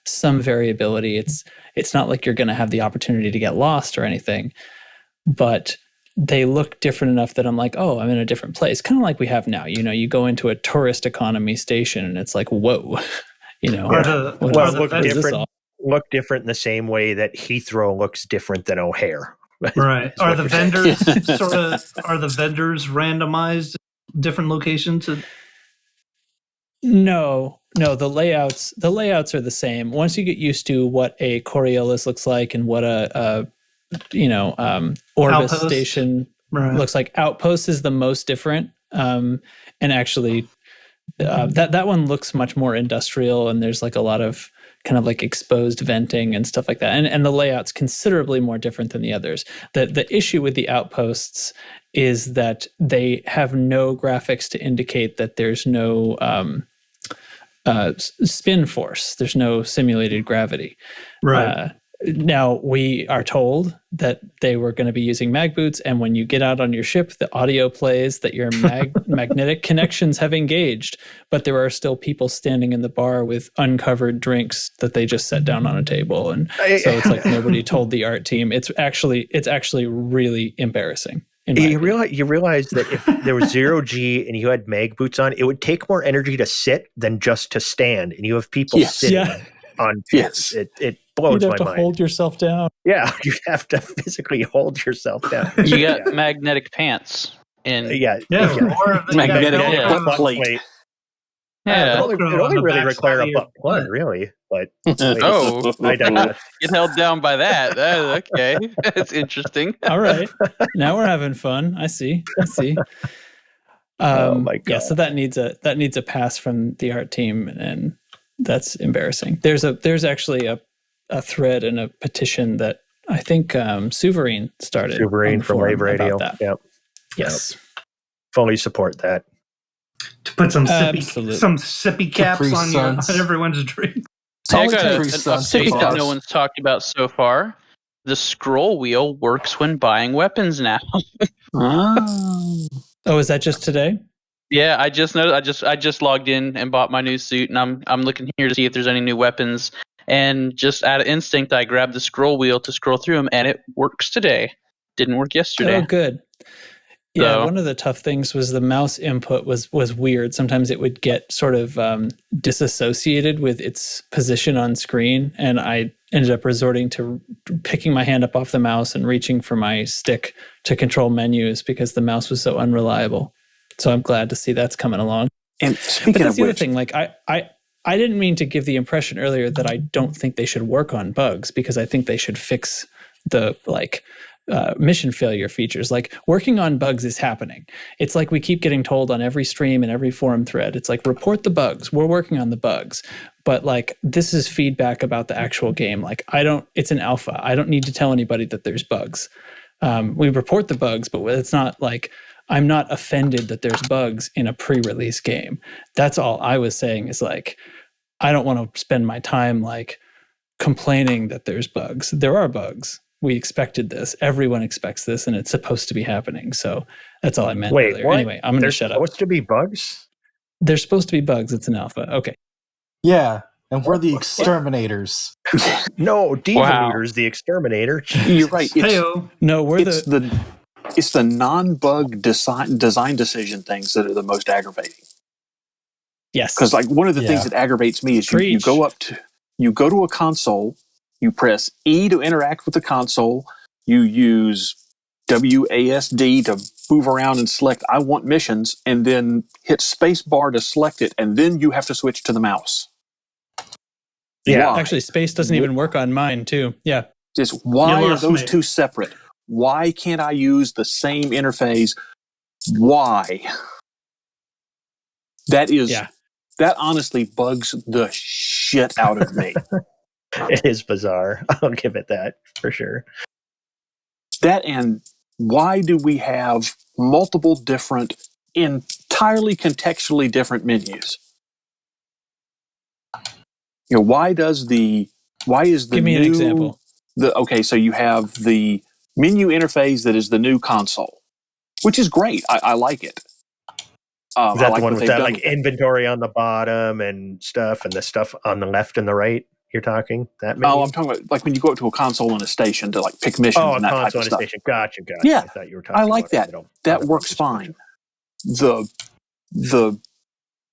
some variability. It's not like you're going to have the opportunity to get lost or anything, but they look different enough that I'm like, oh, I'm in a different place. Kind of like we have now. You go into a tourist economy station and it's like, whoa, look different in the same way that Heathrow looks different than O'Hare. Right. Are the vendors randomized different locations? No, the layouts are the same. Once you get used to what a Coriolis looks like and what a Orbis Outpost station looks like. Outpost is the most different, and actually that one looks much more industrial, and there's like a lot of kind of like exposed venting and stuff like that, and the layout's considerably more different than the others. The issue with the outposts is that they have no graphics to indicate that there's no spin force. There's no simulated gravity. Right. Now, we are told that they were going to be using mag boots, and when you get out on your ship, the audio plays that your magnetic connections have engaged, but there are still people standing in the bar with uncovered drinks that they just set down on a table, and so it's like nobody told the art team. It's actually really embarrassing. You realize that if there was 0G and you had mag boots on, it would take more energy to sit than just to stand, and you have people sitting on chairs. It blows my mind. You have to hold yourself down. Yeah, you have to physically hold yourself down. You got magnetic pants. And magnetic plate. Yeah, it only really require a butt plug, really. But I digress. Get held down by that. Okay, that's interesting. All right, now we're having fun. I see. Oh my god! Yeah, so that needs a pass from the art team, and that's embarrassing. There's actually a thread and a petition that I think Souverine started. Souverine from Wave Radio. Yep. Yes. Fully support that. To put some sippy caps on everyone's drink. I got an update that no one's talked about so far. The scroll wheel works when buying weapons now. Oh, is that just today? Yeah, I just noticed. I just logged in and bought my new suit, and I'm looking here to see if there's any new weapons. And just out of instinct, I grabbed the scroll wheel to scroll through them, and it works today. Didn't work yesterday. Oh, good. Yeah, one of the tough things was the mouse input was weird. Sometimes it would get sort of disassociated with its position on screen, and I ended up resorting to picking my hand up off the mouse and reaching for my stick to control menus because the mouse was so unreliable. So I'm glad to see that's coming along. And speaking of which, the other thing, like I didn't mean to give the impression earlier that I don't think they should work on bugs, because I think they should fix the mission failure features. Like, working on bugs is happening. It's like we keep getting told on every stream and every forum thread, it's like, report the bugs. We're working on the bugs. But like, this is feedback about the actual game. Like, it's an alpha. I don't need to tell anybody that there's bugs. We report the bugs, but it's not like, I'm not offended that there's bugs in a pre-release game. That's all I was saying, is like, I don't want to spend my time like complaining that there's bugs. There are bugs. We expected this. Everyone expects this, and it's supposed to be happening. So that's all I meant earlier. What? Anyway, I'm going to shut up. There's supposed to be bugs? There's supposed to be bugs. It's an alpha. Okay. Yeah, and we're the exterminators. No, Devo is the exterminator. Jesus. You're right. It's the non-bug design decision things that are the most aggravating. Yes. Because like one of the things that aggravates me is you go to a console, you press E to interact with the console, you use WASD to move around and select I want missions, and then hit space bar to select it, and then you have to switch to the mouse. Yeah. Why? Actually, space doesn't even work on mine too. Yeah. Just why are those two separate? Why can't I use the same interface? Why? That honestly bugs the shit out of me. It is bizarre. I'll give it that for sure. That, and why do we have multiple different, entirely contextually different menus? You know, why is the Give me an example. So you have the menu interface that is the new console, which is great. I like it. Is that the one with that like inventory on the bottom and stuff, and the stuff on the left and the right? You're talking that menu? Oh, I'm talking about like when you go up to a console in a station to like pick missions. Oh, and that console type of in a stuff. station. Gotcha. Yeah, I thought you were talking. I like that. That works fine. The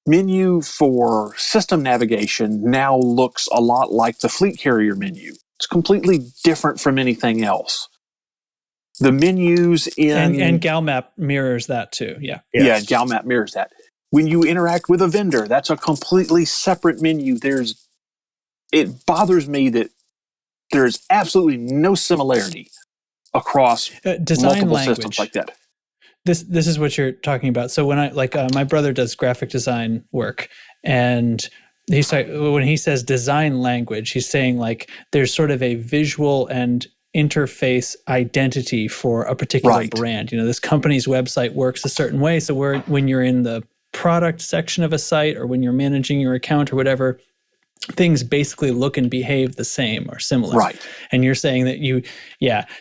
menu for system navigation now looks a lot like the fleet carrier menu. It's completely different from anything else. The menus in... And GalMap mirrors that too, yeah. Yeah, GalMap mirrors that. When you interact with a vendor, that's a completely separate menu. It bothers me that there's absolutely no similarity across multiple systems like that. This is what you're talking about. So when my brother does graphic design work, and when he says design language, he's saying like there's sort of a visual and interface identity for a particular brand. You know, this company's website works a certain way. So when you're in the product section of a site, or when you're managing your account or whatever, things basically look and behave the same or similar. Right. And you're saying that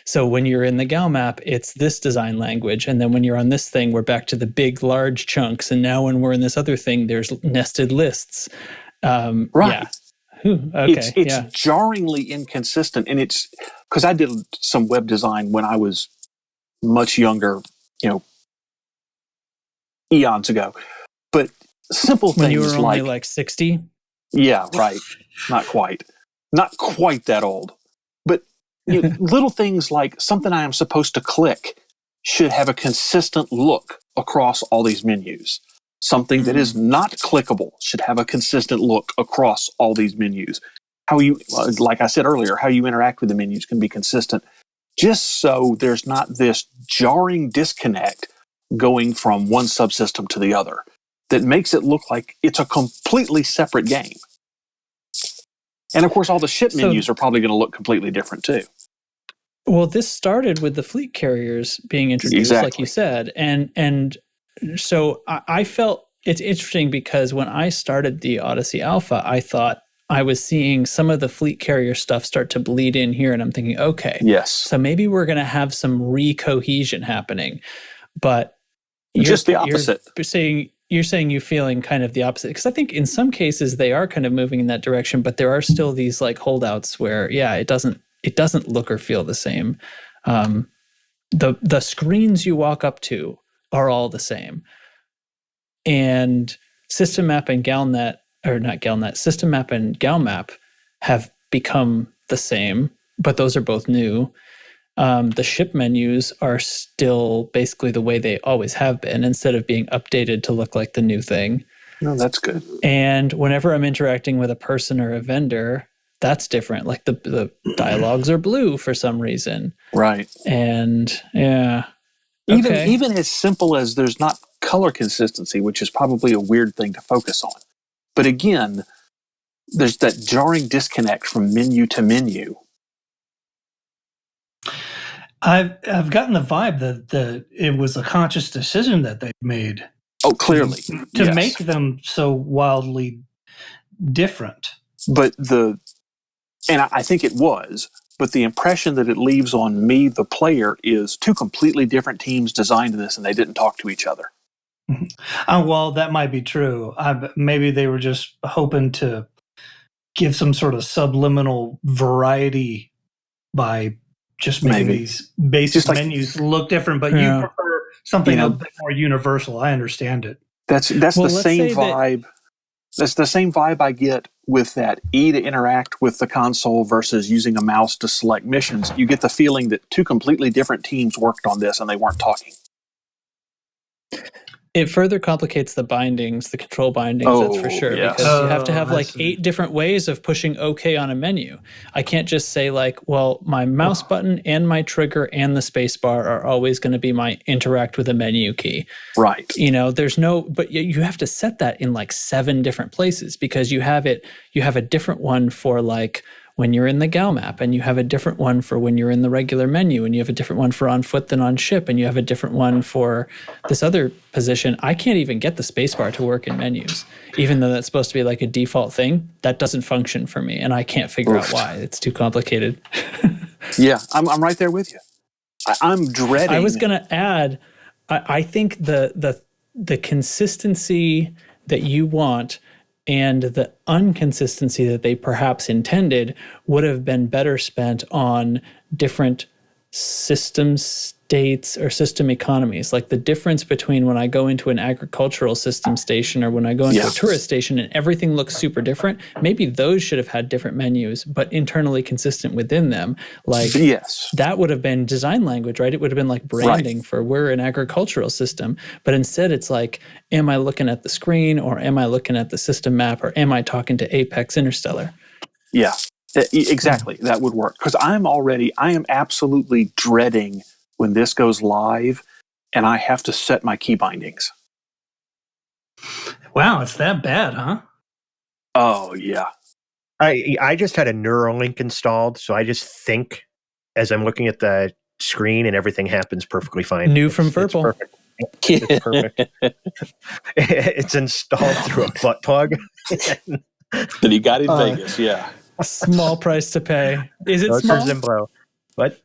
so when you're in the Gal map, it's this design language. And then when you're on this thing, we're back to the big, large chunks. And now when we're in this other thing, there's nested lists. Right. Yeah. Okay. It's jarringly inconsistent. And it's because I did some web design when I was much younger, eons ago. But simple things when you were only like like 60. Yeah, right. Not quite that old. But little things like something I am supposed to click should have a consistent look across all these menus. Something that is not clickable should have a consistent look across all these menus. How you, like I said earlier, how you interact with the menus can be consistent, just so there's not this jarring disconnect going from one subsystem to the other that makes it look like it's a completely separate game. And of course, all the ship menus are probably going to look completely different too. Well, this started with the fleet carriers being introduced, like you said. And so I felt it's interesting because when I started the Odyssey Alpha, I thought I was seeing some of the fleet carrier stuff start to bleed in here. And I'm thinking, okay, yes, so maybe we're going to have some recohesion happening. But just the opposite. You're saying you're feeling kind of the opposite, because I think in some cases they are kind of moving in that direction, but there are still these like holdouts where it doesn't look or feel the same. The screens you walk up to are all the same, and System Map and Galnet, or not Galnet, System Map and GalMap have become the same, but those are both new. The ship menus are still basically the way they always have been, instead of being updated to look like the new thing. No, that's good. And whenever I'm interacting with a person or a vendor, that's different. Like the dialogues are blue for some reason. Right. And even as simple as there's not color consistency, which is probably a weird thing to focus on. But again, there's that jarring disconnect from menu to menu. I've gotten the vibe that it was a conscious decision that they made. Oh, clearly. To make them so wildly different. But I think it was, but the impression that it leaves on me, the player, is two completely different teams designed this and they didn't talk to each other. Well, that might be true. Maybe they were just hoping to give some sort of subliminal variety by just making these basic menus look different, but you prefer something a bit more universal. I understand it. That's the same vibe. That's the same vibe I get with that E to interact with the console versus using a mouse to select missions. You get the feeling that two completely different teams worked on this and they weren't talking. It further complicates the bindings, the control bindings, that's for sure. Yes. Because you have to have 8 different ways of pushing OK on a menu. I can't just say my mouse button and my trigger and the space bar are always going to be my interact with a menu key. Right. But you have to set that in 7 different places, because you have a different one for when you're in the Gal map, and you have a different one for when you're in the regular menu, and you have a different one for on foot than on ship, and you have a different one for this other position. I can't even get the spacebar to work in menus, even though that's supposed to be a default thing. That doesn't function for me, and I can't figure out why. It's too complicated. Yeah, I'm right there with you. I'm dreading. I was going to add, I think the consistency that you want and the inconsistency that they perhaps intended would have been better spent on different system states or system economies. Like the difference between when I go into an agricultural system station or when I go into a tourist station and everything looks super different, maybe those should have had different menus, but internally consistent within them. That would have been design language, right? It would have been branding for we're an agricultural system. But instead it's am I looking at the screen, or am I looking at the system map, or am I talking to Apex Interstellar? Yeah. Exactly. That would work. Because I am absolutely dreading when this goes live and I have to set my key bindings. Wow, it's that bad, huh? Oh, yeah. I just had a Neuralink installed, so I just think as I'm looking at the screen and everything happens perfectly fine. From Virpal. It's perfect. It's installed through a butt plug. that he got in Vegas. Yeah, a small price to pay. Is it small? Zimbro. What?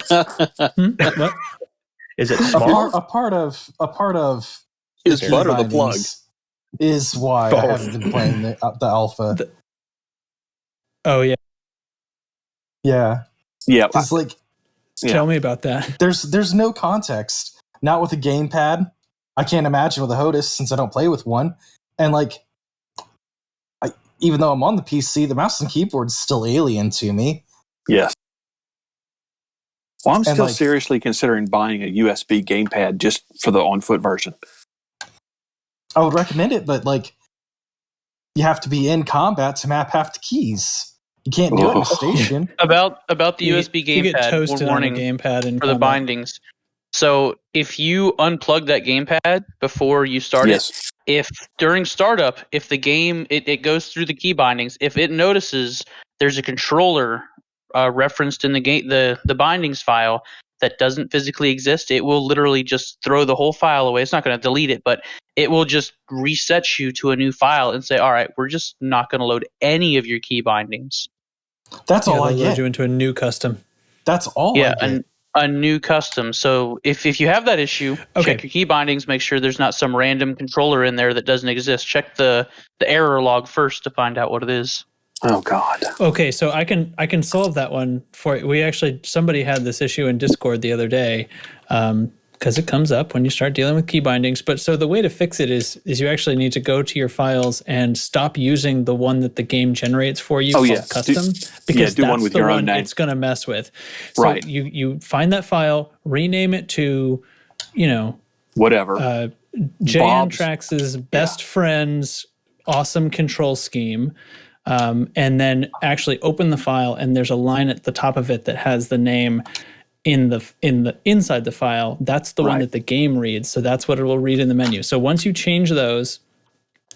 What? Is it small? A part of is butter the plug? Is why I haven't been playing the alpha. Oh yeah, yeah. It's like, tell me about that. There's no context. Not with a gamepad. I can't imagine with a HOTAS since I don't play with one. And like, even though I'm on the PC, the mouse and keyboard is still alien to me. Yes. Well, I'm still seriously considering buying a USB gamepad just for the on-foot version. I would recommend it, but like, you have to be in combat to map half the keys. You can't do it in a station. About the USB gamepad, you get toasted on a gamepad for combat. the bindings. So if you unplug that gamepad before you start it, if during startup, if the game it goes through the key bindings, if it notices there's a controller referenced in the bindings file that doesn't physically exist, it will literally just throw the whole file away. It's not going to delete it, but it will just reset you to a new file and say, all right, we're just not going to load any of your key bindings. That's all I get. Load you into a new custom. That's all I get. A new custom. So if you have that issue, check your key bindings, make sure there's not some random controller in there that doesn't exist. Check the error log first to find out what it is. Oh God. Okay, so I can solve that one for you. Somebody had this issue in Discord the other day, because it comes up when you start dealing with key bindings. But so the way to fix it is you actually need to go to your files and stop using the one that the game generates for you called custom, because do that's one with the your one own name. it's going to mess with. So you find that file, rename it to, whatever. Jantrax's best friend's awesome control scheme. And then actually open the file, and there's a line at the top of it that has the name in the inside the file. That's the one that the game reads. So that's what it will read in the menu. So once you change those,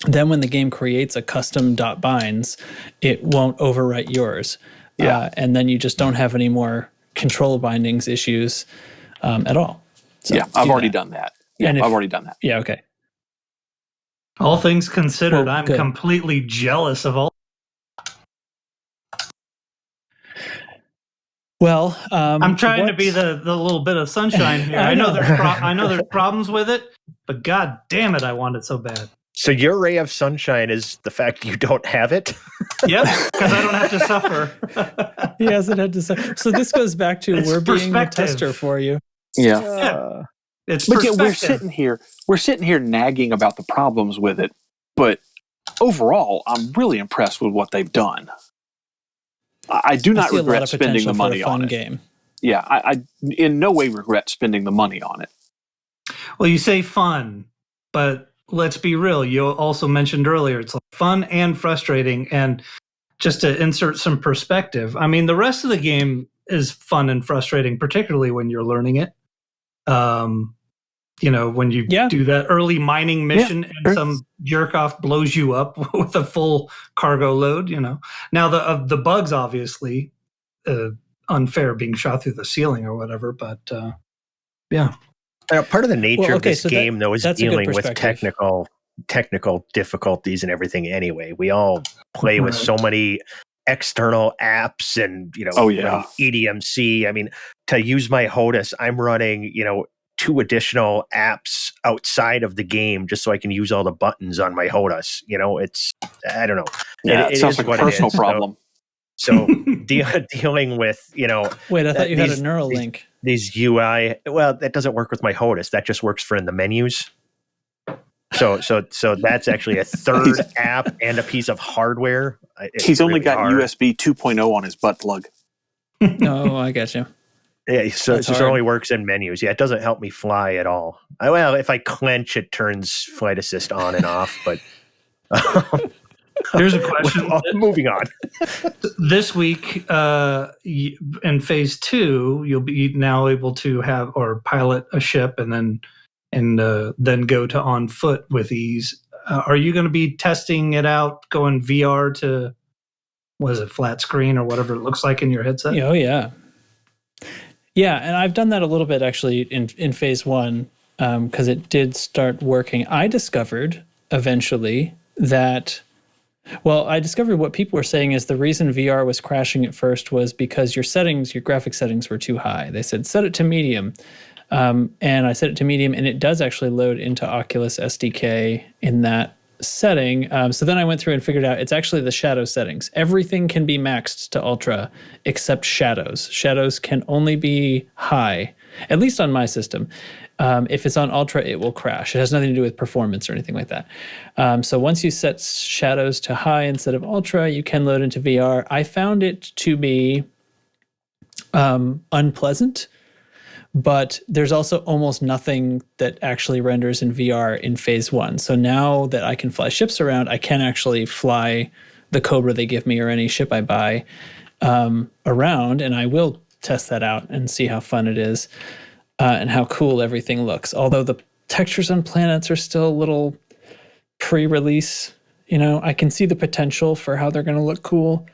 then when the game creates a custom .binds, it won't overwrite yours. And then you just don't have any more control bindings issues at all. So I've already done that. I've already done that. Yeah, okay. All things considered, I'm completely jealous of all. Well, I'm trying to be the little bit of sunshine here. I know there's problems with it, but god damn it, I want it so bad. So your ray of sunshine is the fact you don't have it? Yep, because I don't have to suffer. He hasn't had to suffer. So this goes back to we're being a tester for you. Yeah. It's but yet we're sitting here nagging about the problems with it, but overall, I'm really impressed with what they've done. I do not regret spending the money on it. Game. Yeah, I in no way regret spending the money on it. Well, you say fun, but let's be real. You also mentioned earlier it's fun and frustrating. And just to insert some perspective, I mean, the rest of the game is fun and frustrating, particularly when you're learning it. When you do that early mining mission and some jerk off blows you up with a full cargo load, Now the bugs, obviously, unfair being shot through the ceiling or whatever, but part of the nature of this game, though, is dealing with technical difficulties and everything anyway. We all play with so many external apps and, EDMC. I mean, to use my HOTAS, I'm running, 2 additional apps outside of the game just so I can use all the buttons on my HOTAS. It's, I don't know. Yeah, it sounds like a personal problem. So dealing with, Wait, I thought you had a Neuralink. These UI, well, that doesn't work with my HOTAS. That just works for in the menus. So that's actually a third app and a piece of hardware. He's only got USB 2.0 on his butt plug. No, I got you. Yeah, so it just only works in menus. Yeah, it doesn't help me fly at all. Well, if I clench, it turns flight assist on and off. But here's a question. Moving on. This week, in phase 2, you'll be now able to have or pilot a ship and then go to on foot with ease. Are you going to be testing it out, going VR to, what is it, flat screen or whatever it looks like in your headset? Oh, yeah. Yeah, and I've done that a little bit actually in phase 1 because it did start working. I discovered eventually that Well, I discovered what people were saying is the reason VR was crashing at first was because your graphic settings were too high. They said, set it to medium. And I set it to medium, and it does actually load into Oculus SDK in that setting. So then I went through and figured out it's actually the shadow settings. Everything can be maxed to ultra except shadows. Shadows can only be high, at least on my system. If it's on ultra, it will crash. It has nothing to do with performance or anything like that. So once you set shadows to high instead of ultra, you can load into VR. I found it to be unpleasant, but there's also almost nothing that actually renders in VR in phase 1. So now that I can fly ships around, I can actually fly the Cobra they give me or any ship I buy around, and I will test that out and see how fun it is. And how cool everything looks. Although the textures on planets are still a little pre-release. I can see the potential for how they're going to look cool.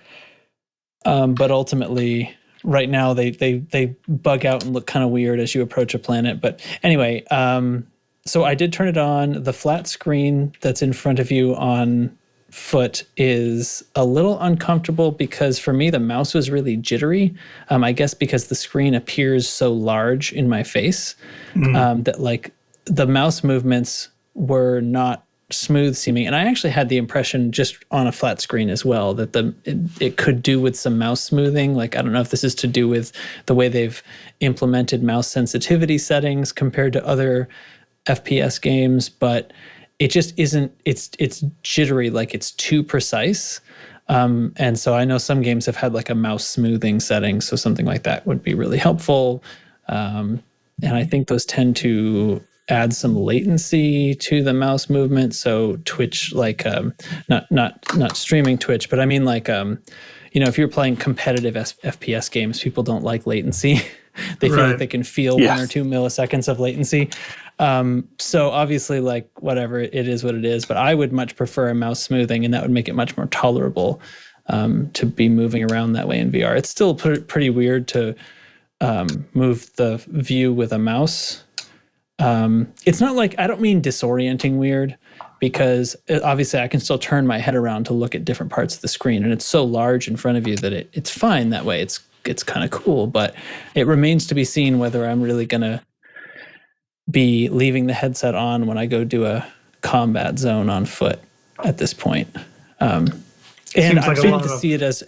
But ultimately, right now, they bug out and look kind of weird as you approach a planet. But anyway, so I did turn it on. The flat screen that's in front of you on foot is a little uncomfortable because for me the mouse was really jittery. I guess because the screen appears so large in my face that like the mouse movements were not smooth seeming. And I actually had the impression just on a flat screen as well that it could do with some mouse smoothing. Like I don't know if this is to do with the way they've implemented mouse sensitivity settings compared to other FPS games, but it just isn't, it's jittery, like it's too precise. And so I know some games have had like a mouse smoothing setting, so something like that would be really helpful. And I think those tend to add some latency to the mouse movement. So Twitch, like not streaming Twitch, but I mean like if you're playing competitive FPS games, people don't like latency. They feel like they can feel 1 or 2 milliseconds of latency. So obviously, like whatever, it is what it is. But I would much prefer a mouse smoothing, and that would make it much more tolerable to be moving around that way in VR. It's still pretty weird to move the view with a mouse. It's not like, I don't mean disorienting weird, because obviously I can still turn my head around to look at different parts of the screen, and it's so large in front of you that it's fine that way. It's kind of cool, but it remains to be seen whether I'm really going to be leaving the headset on when I go do a combat zone on foot at this point. And I'm starting to see it as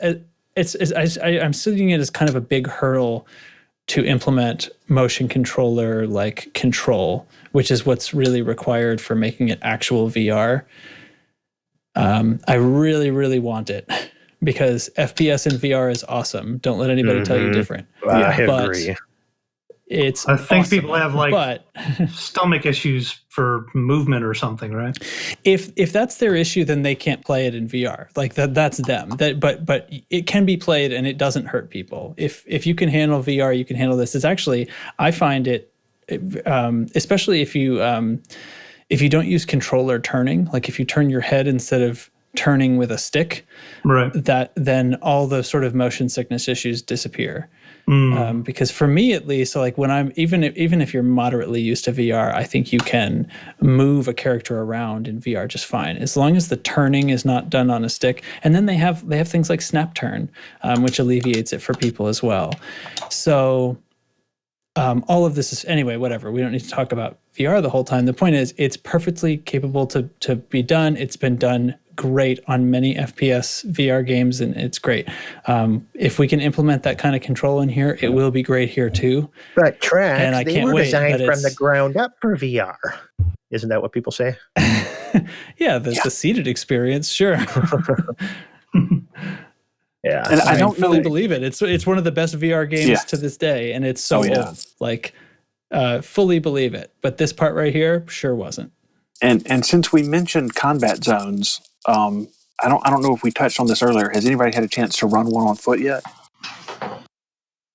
I'm seeing it as kind of a big hurdle to implement motion controller like control, which is what's really required for making it actual VR. I really, really want it because FPS in VR is awesome. Don't let anybody tell you different. I agree. I think awesome, people have like stomach issues for movement or something, right? If that's their issue, then they can't play it in VR. Like that's them. But it can be played and it doesn't hurt people. If you can handle VR, you can handle this. It's actually, I find it, especially if you don't use controller turning, like if you turn your head instead of turning with a stick, right? Then all the sort of motion sickness issues disappear. Because for me at least, so like when I'm even if you're moderately used to VR, I think you can move a character around in VR just fine, as long as the turning is not done on a stick. And then they have things like snap turn, which alleviates it for people as well. So all of this is, anyway, whatever. We don't need to talk about VR the whole time. The point is, it's perfectly capable to be done. It's been done great on many FPS VR games, and it's great. If we can implement that kind of control in here, it will be great here too. But tracks, they were designed from the ground up for VR. Isn't that what people say? Yeah, the seated experience, sure. Yeah, and I don't fully believe it. It's one of the best VR games to this day, and it's so old. Like, fully believe it. But this part right here sure wasn't. And since we mentioned combat zones, I don't know if we touched on this earlier. Has anybody had a chance to run one on foot yet?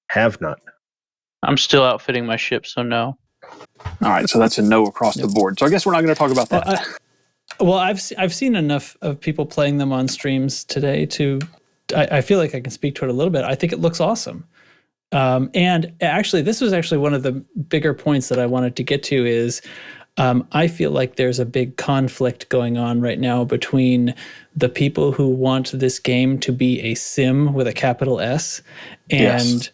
Have not. I'm still outfitting my ship, so no. All right, so that's a no across the board. So I guess we're not going to talk about that. Well, I've seen enough of people playing them on streams today to. I feel like I can speak to it a little bit. I think it looks awesome. And actually, this was actually one of the bigger points that I wanted to get to is I feel like there's a big conflict going on right now between the people who want this game to be a sim with a capital S and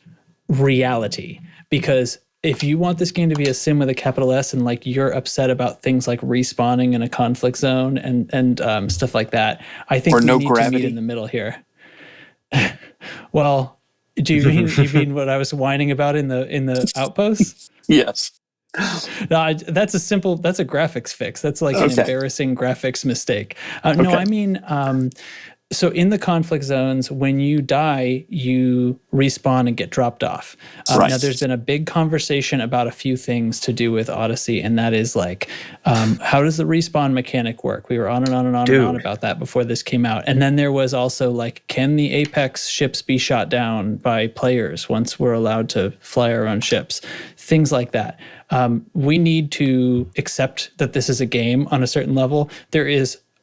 reality. Because if you want this game to be a sim with a capital S and like you're upset about things like respawning in a conflict zone and stuff like that, I think we need to meet in the middle here. Well, do you mean what I was whining about in the outposts? Yes. No, that's a graphics fix. That's like an embarrassing graphics mistake. No, I mean, so in the conflict zones, when you die, you respawn and get dropped off. Now, there's been a big conversation about a few things to do with Odyssey, and that is like, how does the respawn mechanic work? We were on and on and on and on about that before this came out. And then there was also like, can the Apex ships be shot down by players once we're allowed to fly our own ships? Things like that. We need to accept that this is a game on a certain level.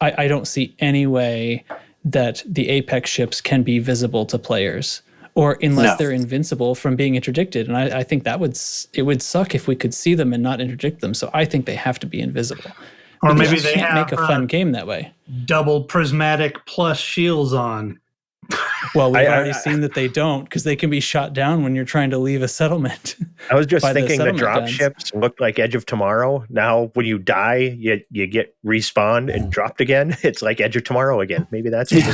I don't see any way that the Apex ships can be visible to players, or unless they're invincible from being interdicted. And I think it would suck if we could see them and not interdict them. So I think they have to be invisible. Or because maybe they can't have make a fun game that way. Double prismatic plus shields on. Well, we've already seen that they don't, because they can be shot down when you're trying to leave a settlement. I was just thinking the drop ships look like Edge of Tomorrow. Now, when you die, you get respawned and dropped again. It's like Edge of Tomorrow again. Maybe that's what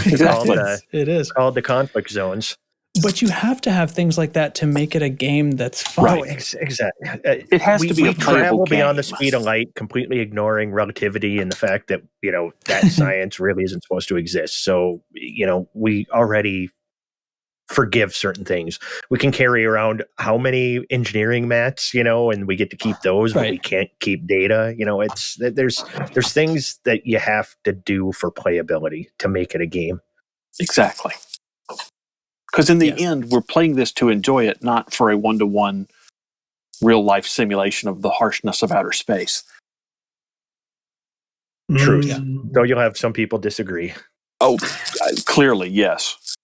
it is called the conflict zones. But you have to have things like that to make it a game that's fun. Oh, exactly. It has to be a travel game. Beyond the speed of light, completely ignoring relativity and the fact that, that science really isn't supposed to exist. So, we already forgive certain things. We can carry around how many engineering mats, and we get to keep those, but we can't keep data. There's things that you have to do for playability to make it a game. Exactly. Because in the end, we're playing this to enjoy it, not for a one-to-one real-life simulation of the harshness of outer space. Truth. Yeah. Though you'll have some people disagree. Oh, clearly, yes.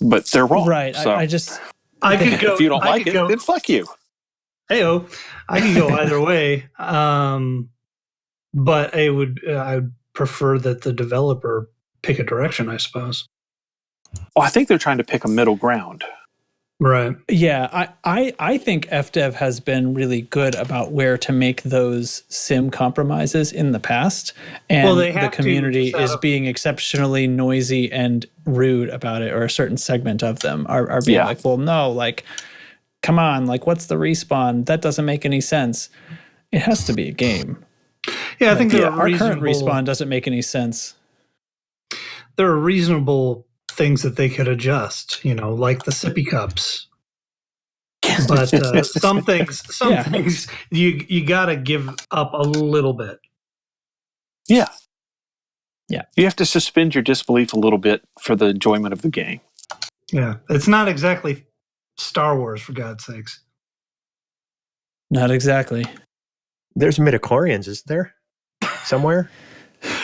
But they're wrong. Right. So I could go. If you don't like it, then fuck you. Hey-o. I can go either way. But I would prefer that the developer pick a direction, I suppose. Well, I think they're trying to pick a middle ground. Right. Yeah, I think FDev has been really good about where to make those sim compromises in the past. And the community is being exceptionally noisy and rude about it, or a certain segment of them are being like, well, no, like, come on, like, what's the respawn? That doesn't make any sense. It has to be a game. Yeah, I think our current respawn doesn't make any sense. There are reasonable things that they could adjust, like the sippy cups. But some things you got to give up a little bit. Yeah. Yeah. You have to suspend your disbelief a little bit for the enjoyment of the game. Yeah. It's not exactly Star Wars, for God's sakes. Not exactly. There's midichlorians, is there? Somewhere?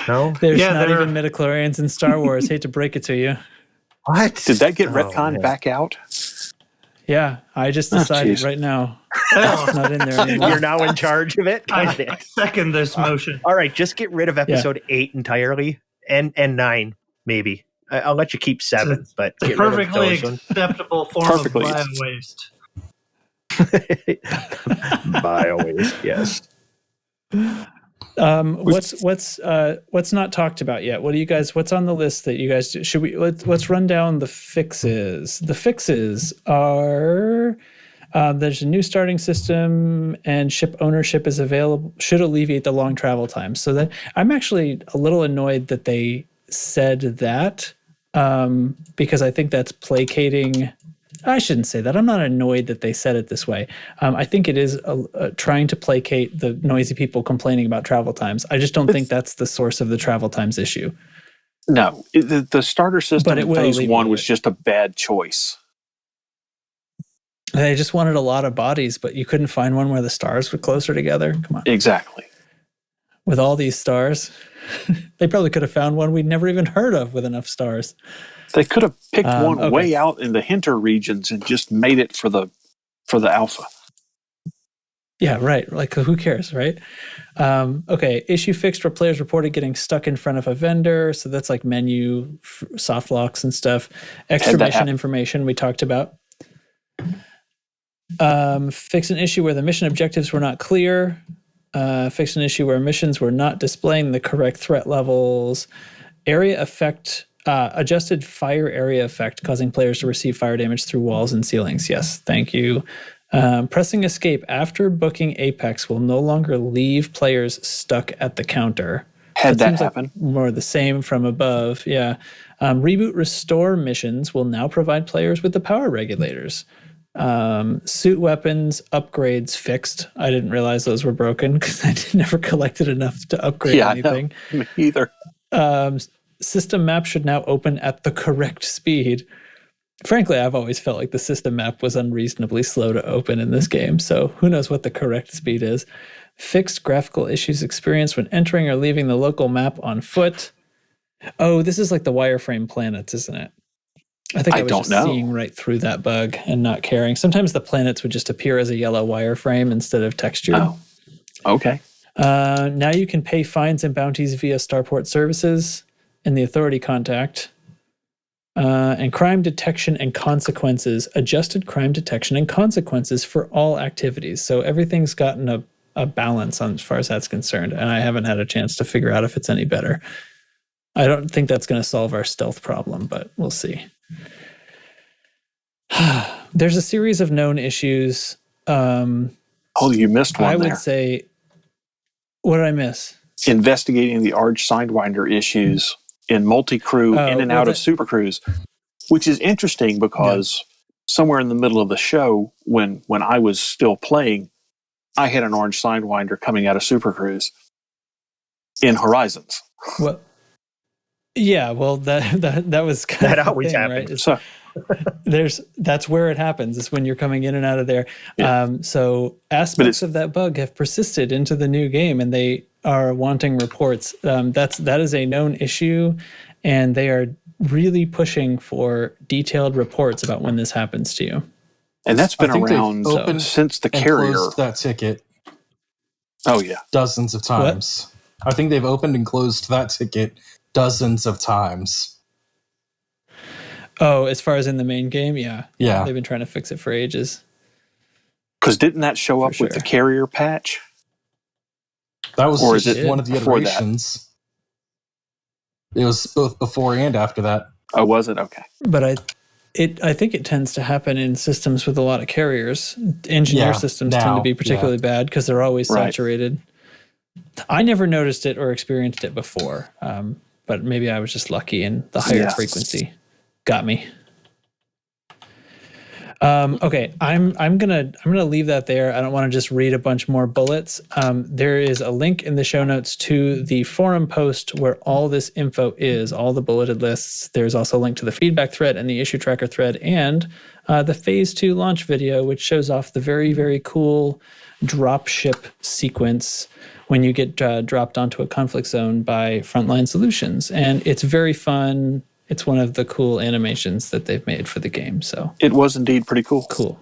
No? There's not even midichlorians in Star Wars. Hate to break it to you. What? Did that get retconned back out? Yeah, I just decided right now. It's not in there anymore. You're now in charge of it? I second this motion. All right, just get rid of episode 8 entirely, and 9, maybe. I'll let you keep 7, but get perfectly rid of those acceptable form of bio-waste. Bio-waste, yes. What's not talked about yet? What's on the list that you guys do? Let's run down the fixes. The fixes are there's a new starting system and ship ownership is available, should alleviate the long travel time. So that I'm actually a little annoyed that they said that, because I think that's placating. I shouldn't say that. I'm not annoyed that they said it this way. I think it is trying to placate the noisy people complaining about travel times. I just don't think that's the source of the travel times issue. No, the starter system in phase 1 was just a bad choice. They just wanted a lot of bodies, but you couldn't find one where the stars were closer together. Come on. Exactly. With all these stars, they probably could have found one we'd never even heard of with enough stars. They could have picked one way out in the hinter regions and just made it for the alpha. Yeah, right. Like, who cares, right? Okay, issue fixed where players reported getting stuck in front of a vendor. So that's like menu soft locks and stuff. Extra mission information we talked about. Fix an issue where the mission objectives were not clear. Fix an issue where missions were not displaying the correct threat levels. Area effect, adjusted fire area effect, causing players to receive fire damage through walls and ceilings. Yes, thank you. Pressing escape after booking Apex will no longer leave players stuck at the counter. Had that happen? Like more the same from above, yeah. Reboot restore missions will now provide players with the power regulators. Suit weapons upgrades fixed. I didn't realize those were broken because I never collected enough to upgrade anything. No, me either. System map should now open at the correct speed. Frankly, I've always felt like the system map was unreasonably slow to open in this game, so who knows what the correct speed is. Fixed graphical issues experienced when entering or leaving the local map on foot. Oh, this is like the wireframe planets, isn't it? I think I was just seeing right through that bug and not caring. Sometimes the planets would just appear as a yellow wireframe instead of textured. Oh, okay. Now you can pay fines and bounties via Starport services in the Authority contact. And crime detection and consequences, adjusted crime detection and consequences for all activities. So everything's gotten a balance on as far as that's concerned. And I haven't had a chance to figure out if it's any better. I don't think that's going to solve our stealth problem, but we'll see. There's a series of known issues. You missed one. I would say, what did I miss? Investigating the Arge Sidewinder issues in multi-crew in and out of Super Crews, which is interesting because somewhere in the middle of the show, when I was still playing, I had an Orange Sidewinder coming out of Super Crews in Horizons. Well, yeah, well that was kind that of always thing, happens. Right? So that's where it happens. Is when you're coming in and out of there. Yeah. So aspects of that bug have persisted into the new game, and they are wanting reports. That is a known issue, and they are really pushing for detailed reports about when this happens to you. And that's been around since the carrier closed that ticket. Oh yeah, dozens of times. What? I think they've opened and closed that ticket dozens of times. Oh, as far as in the main game, yeah. They've been trying to fix it for ages. Because didn't that show up with the carrier patch? That was one of the iterations. It was both before and after that. Oh, was it? Okay. But I think it tends to happen in systems with a lot of carriers. Engineer systems tend to be particularly bad because they're always saturated. I never noticed it or experienced it before, but maybe I was just lucky and the higher frequency got me. Okay, I'm gonna leave that there. I don't want to just read a bunch more bullets. There is a link in the show notes to the forum post where all this info is, all the bulleted lists. There's also a link to the feedback thread and the issue tracker thread and the Phase 2 launch video, which shows off the very, very cool drop ship sequence when you get dropped onto a conflict zone by Frontline Solutions. And it's very fun. It's one of the cool animations that they've made for the game. So it was indeed pretty cool. Cool.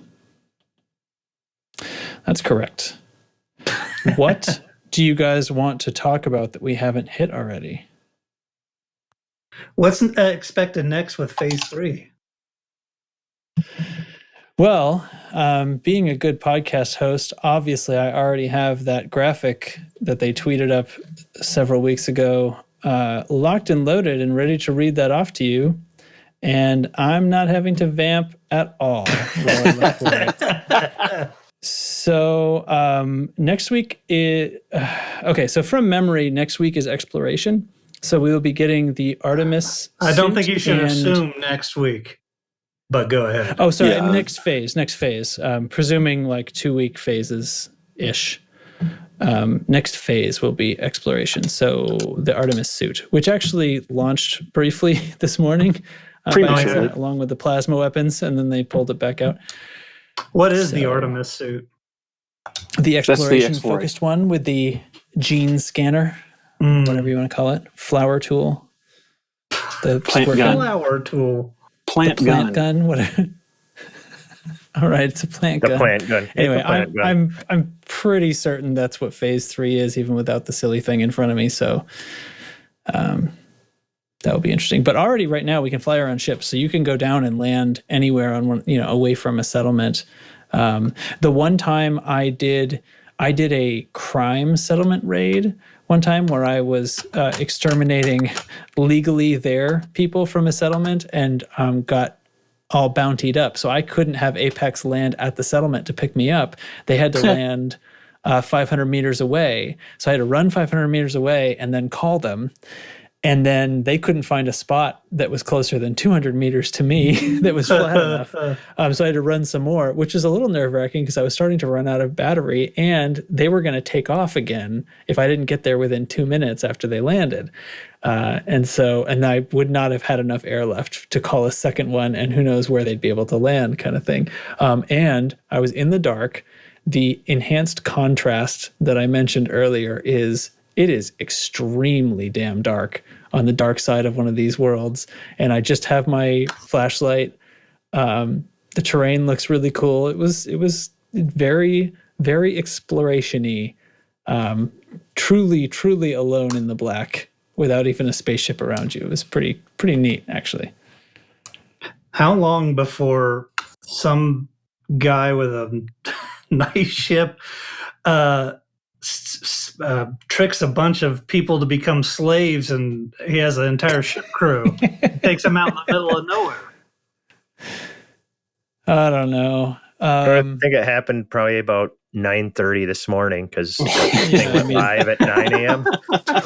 That's correct. What do you guys want to talk about that we haven't hit already? What's expected next with Phase 3? Well, being a good podcast host, obviously I already have that graphic that they tweeted up several weeks ago locked and loaded and ready to read that off to you. And I'm not having to vamp at all. So next week so from memory, next week is exploration. So we will be getting the Artemis I don't think you should assume next week, but go ahead. Oh, sorry. Yeah. Next phase. Presuming like 2-week phases-ish. Next phase will be exploration. So the Artemis suit, which actually launched briefly this morning, along with the plasma weapons, and then they pulled it back out. What is the Artemis suit? The exploration-focused one with the gene scanner, whatever you want to call it, flower tool, the plant gun. Flower tool. Plant gun, whatever. All right, it's a plant gun. The plant gun. Anyway, Plant gun. I'm pretty certain that's what phase 3 is, even without the silly thing in front of me. So that would be interesting. But already right now we can fly our own ships, so you can go down and land anywhere on one, away from a settlement. The one time I did a crime settlement raid one time where I was exterminating legally their people from a settlement and got all bountied up. So I couldn't have Apex land at the settlement to pick me up. They had to land 500 meters away. So I had to run 500 meters away and then call them. And then they couldn't find a spot that was closer than 200 meters to me that was flat enough. So I had to run some more, which is a little nerve-wracking because I was starting to run out of battery and they were going to take off again if I didn't get there within 2 minutes after they landed. And I would not have had enough air left to call a second one, and who knows where they'd be able to land, kind of thing. And I was in the dark. The enhanced contrast that I mentioned earlier is extremely damn dark on the dark side of one of these worlds. And I just have my flashlight. The terrain looks really cool. It was very, very exploration-y. Truly, truly alone in the black without even a spaceship around you. It was pretty neat, actually. How long before some guy with a nice ship tricks a bunch of people to become slaves, and he has an entire ship crew, takes them out in the middle of nowhere? I don't know. I think it happened probably about 9:30 this morning because thing went live at 9 a.m.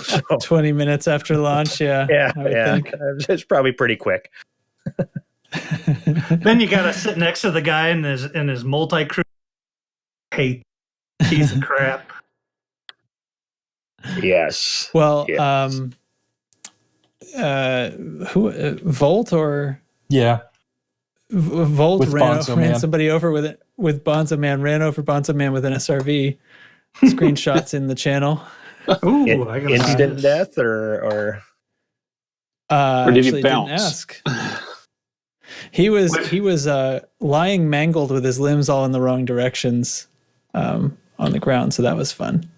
So, 20 minutes after launch, yeah. I would think. It's probably pretty quick. Then you got to sit next to the guy in his multi-crew. Hate piece of crap. Yes. Well, yes. Volt or Volt with ran somebody over with Bonzo Man, ran over Bonzo Man with an SRV. Screenshots in the channel. Ooh, instant death or did he bounce? Didn't ask. He was lying mangled with his limbs all in the wrong directions on the ground, so that was fun.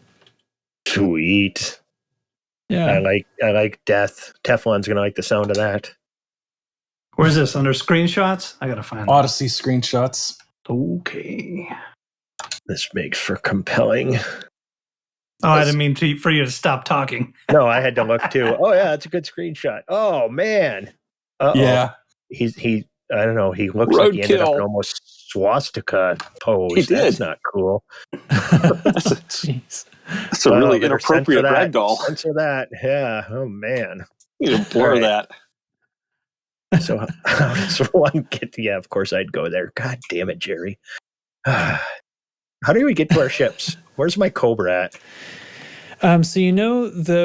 Sweet. Yeah. I like death. Teflon's gonna like the sound of that. Where's this? Under screenshots? I gotta find Odyssey screenshots. Okay. This makes for compelling. Oh, I didn't mean for you to stop talking. No, I had to look too. Oh yeah, it's a good screenshot. Oh man. Uh-oh. Yeah. He I don't know, he looks like he ended up in almost swastika pose. He did. That's not cool. Jeez. That's a really inappropriate ragdoll. Censor that. Yeah. Oh man. You need to blur that. So how does one get to, yeah, of course I'd go there. God damn it, Jerry. How do we get to our ships? Where's my Cobra at? So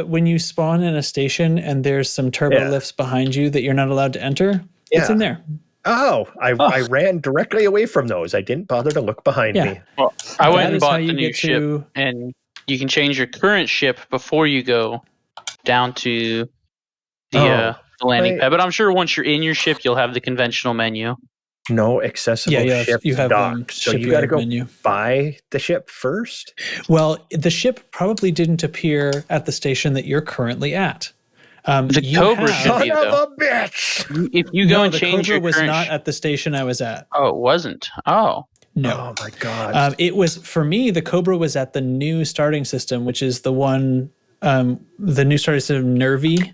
when you spawn in a station and there's some turbo lifts behind you that you're not allowed to enter, it's in there. Oh, I ran directly away from those. I didn't bother to look behind me. Well, I went and bought the new ship, and you can change your current ship before you go down to the landing pad. But I'm sure once you're in your ship, you'll have the conventional menu. No accessible ship docked. So you got to go buy the ship first? Well, the ship probably didn't appear at the station that you're currently at. The Cobra should be, though. Son of a bitch! If you go and change your Cobra was not at the station I was at. Oh, it wasn't? Oh. No. Oh, my God. It was, for me, the Cobra was at the new starting system, which is the one, the new starting system, Nervy,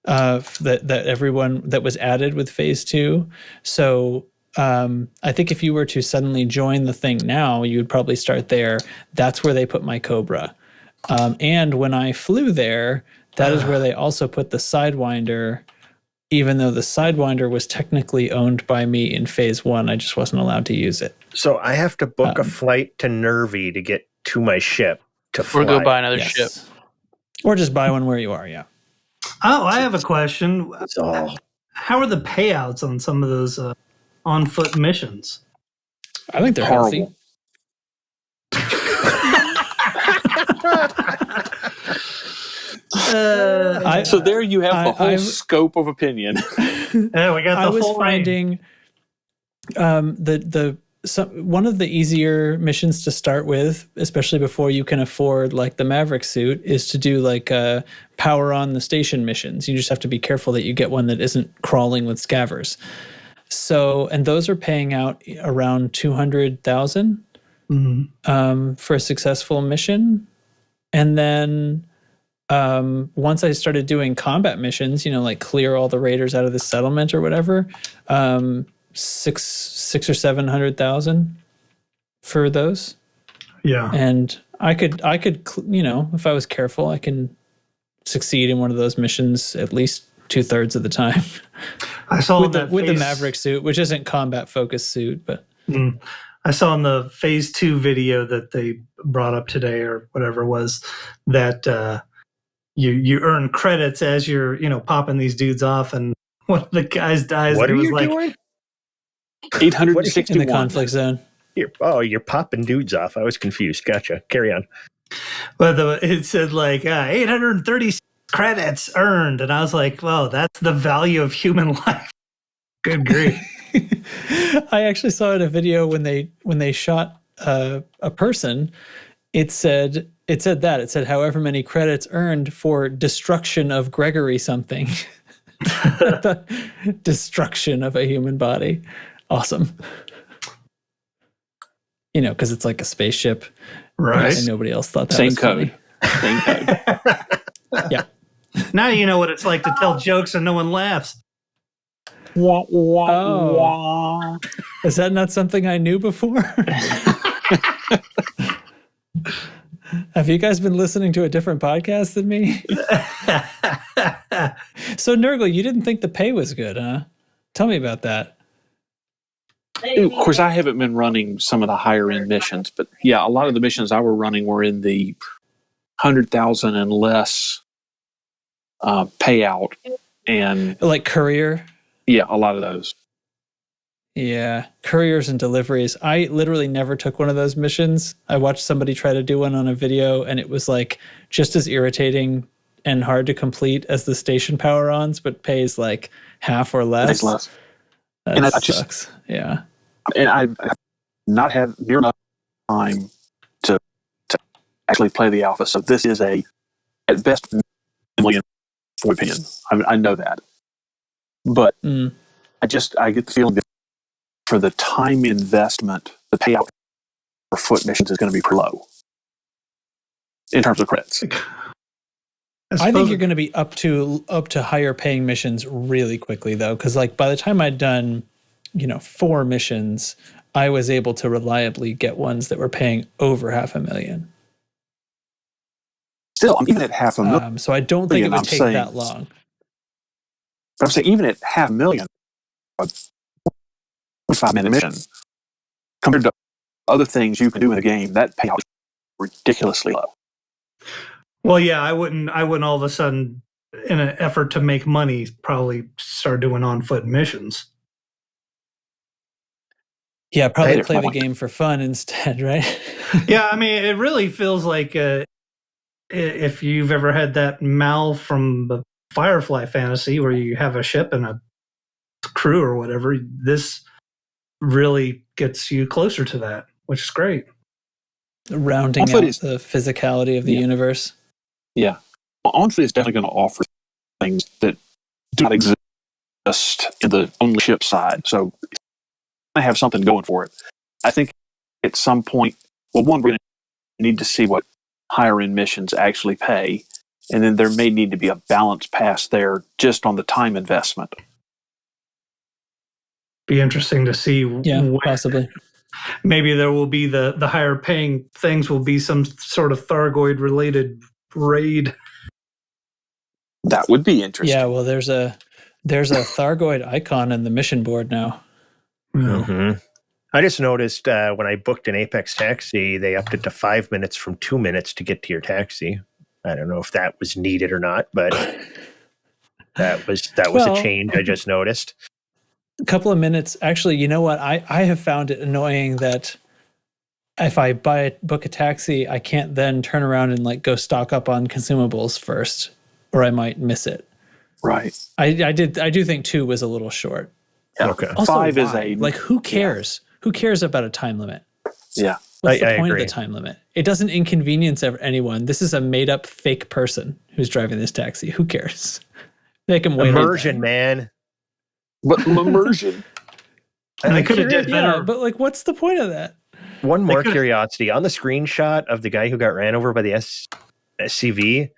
that everyone, that was added with phase 2. So I think if you were to suddenly join the thing now, you would probably start there. That's where they put my Cobra. And when I flew there, that is where they also put the Sidewinder, even though the Sidewinder was technically owned by me in phase 1. I just wasn't allowed to use it. So I have to book a flight to Nervy to get to my ship to fly. Or go buy another ship. Or just buy one where you are, yeah. Oh, I have a question. How are the payouts on some of those on-foot missions? I think they're healthy. So there you have the whole scope of opinion. Yeah, we got the whole range. One of the easier missions to start with, especially before you can afford like the Maverick suit, is to do like power on the station missions. You just have to be careful that you get one that isn't crawling with scavvers. So, and those are paying out around 200,000 for a successful mission. And then once I started doing combat missions, like clear all the raiders out of the settlement or whatever, 600,000 or 700,000 for those. Yeah. And I could, if I was careful, I can succeed in one of those missions at least 2/3 of the time. I saw with the Maverick suit, which isn't combat focused suit, but I saw in the phase 2 video that they brought up today or whatever it was that you earn credits as you're popping these dudes off, and one of the guys dies. What and are it was you like doing? 861 in the conflict zone. You're popping dudes off. I was confused. Gotcha. Carry on. But it said like 830 credits earned, and I was like, "Well, that's the value of human life." Good grief! I actually saw in a video when they shot a person. It said however many credits earned for destruction of Gregory something. Destruction of a human body. Awesome. Because it's like a spaceship. Right. And nobody else thought that Same was code. funny. Same code. Yeah. Now you know what it's like to tell jokes and no one laughs. Oh. Is that not something I knew before? Have you guys been listening to a different podcast than me? So, Nurgle, you didn't think the pay was good, huh? Tell me about that. Of course, I haven't been running some of the higher end missions, but yeah, a lot of the missions I were running were in the 100,000 and less payout, and like courier. Yeah, a lot of those. Yeah, couriers and deliveries. I literally never took one of those missions. I watched somebody try to do one on a video, and it was like just as irritating and hard to complete as the station power-ons, but pays like half or less. That and sucks. Yeah. And I've not had near enough time to actually play the alpha. So this is at best, million for opinion. I know that. But I get the feeling that for the time investment, the payout for foot missions is going to be pretty low in terms of credits. I think you're going to be up to higher paying missions really quickly, though, because like by the time I'd done 4 missions, I was able to reliably get ones that were paying over $500,000. Still, I'm even at $500,000. So I don't think it would take that long. But I'm saying even at $500,000, a 45-minute mission, compared to other things you can do in the game, that payout is ridiculously low. Well, yeah, I wouldn't all of a sudden, in an effort to make money, probably start doing on-foot missions. Yeah, probably play the game for fun instead, right? Yeah, I mean, it really feels like if you've ever had that Mal from the Firefly Fantasy where you have a ship and a crew or whatever, this really gets you closer to that, which is great. Rounding out the physicality of the universe. Yeah. On-foot is definitely going to offer things that do not exist in the only ship side. So I have something going for it. I think at some point, we're going to need to see what higher end missions actually pay. And then there may need to be a balance pass there just on the time investment. Be interesting to see. Yeah, possibly. Maybe there will be the higher paying things will be some sort of Thargoid related raid. That would be interesting. Yeah, well, there's a Thargoid icon in the mission board now. Mm-hmm. I just noticed when I booked an Apex taxi, they upped it to 5 minutes from 2 minutes to get to your taxi. I don't know if that was needed or not, but that was a change I just noticed. A couple of minutes. Actually, you know what? I have found it annoying that if I book a taxi, I can't then turn around and like go stock up on consumables first, or I might miss it. Right. I do think 2 was a little short. Yeah. Okay. Also, 5 is why? a like, who cares? Who cares about a time limit? Yeah. What's the I point agree. of the time limit? It doesn't inconvenience anyone. This is a made up fake person who's driving this taxi. Who cares? They can wait. Immersion, man. But immersion. And they could have did better. Yeah, but like, what's the point of that? One more curiosity. On the screenshot of the guy who got ran over by the SCV,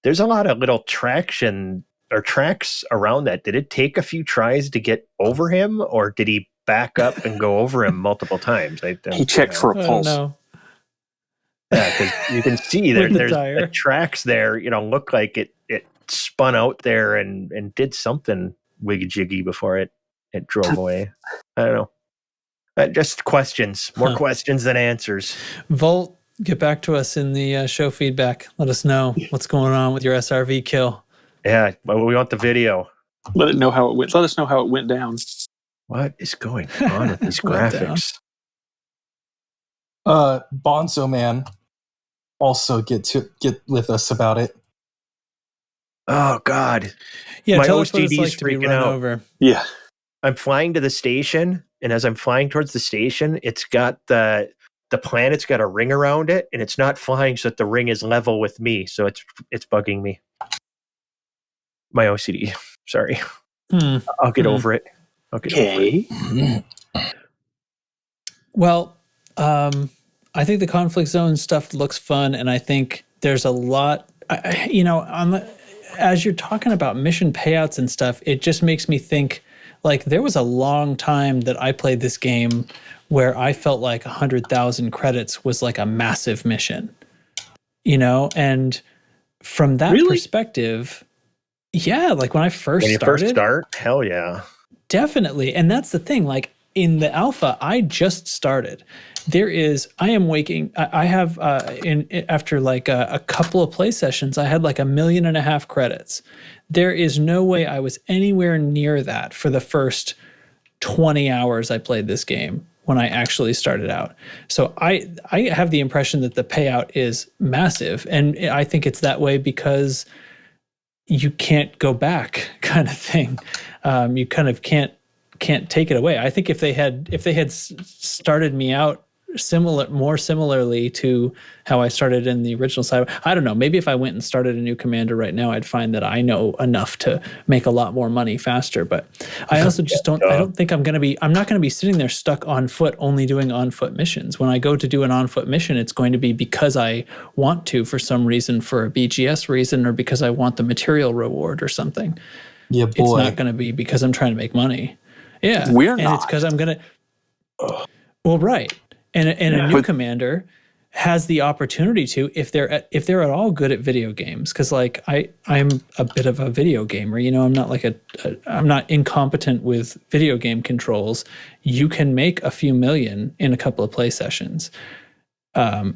there's a lot of little traction or tracks around that. Did it take a few tries to get over him, or did he back up and go over him multiple times? He checked for a I don't pulse. know. Yeah, because you can see there's tire. the tracks there, look like it spun out there and did something wiggy-jiggy before it drove away. I don't know. Just questions. More questions than answers. Volt, get back to us in the show feedback. Let us know what's going on with your SRV kill. Yeah, well, we want the video. Let us know how it went down. What is going on with these graphics? Bonzo Man also get with us about it. Oh God. Yeah, My tell us what OCD it's like is to be freaking run out. over. Yeah. I'm flying to the station, and as I'm flying towards the station, it's got the planet's got a ring around it, and it's not flying so that the ring is level with me. So it's bugging me. My OCD. Sorry. I'll get over it. Okay. Well, I think the conflict zone stuff looks fun, and I think there's a lot. As you're talking about mission payouts and stuff, it just makes me think. Like, there was a long time that I played this game where I felt like 100,000 credits was like a massive mission, and from that perspective, yeah, like when I first started, hell yeah. Definitely. And that's the thing, like in the alpha, I just started. I have after like a couple of play sessions, I had like 1.5 million credits. There is no way I was anywhere near that for the first 20 hours I played this game when I actually started out. So I have the impression that the payout is massive. And I think it's that way because you can't go back, kind of thing. You kind of can't take it away. I think if they had started me out more similarly to how I started in the original side, I don't know, maybe if I went and started a new commander right now, I'd find that I know enough to make a lot more money faster. But I also just I don't think I'm not going to be sitting there stuck on foot only doing on foot missions. When I go to do an on foot mission, it's going to be because I want to, for some reason, for a BGS reason, or because I want the material reward or something. Yeah, boy. It's not going to be because I'm trying to make money. Yeah. And it's because I'm going to. Well, right. And a new commander has the opportunity to, if they're at all good at video games, because like I'm a bit of a video gamer, I'm not like I'm not incompetent with video game controls. You can make a few million in a couple of play sessions,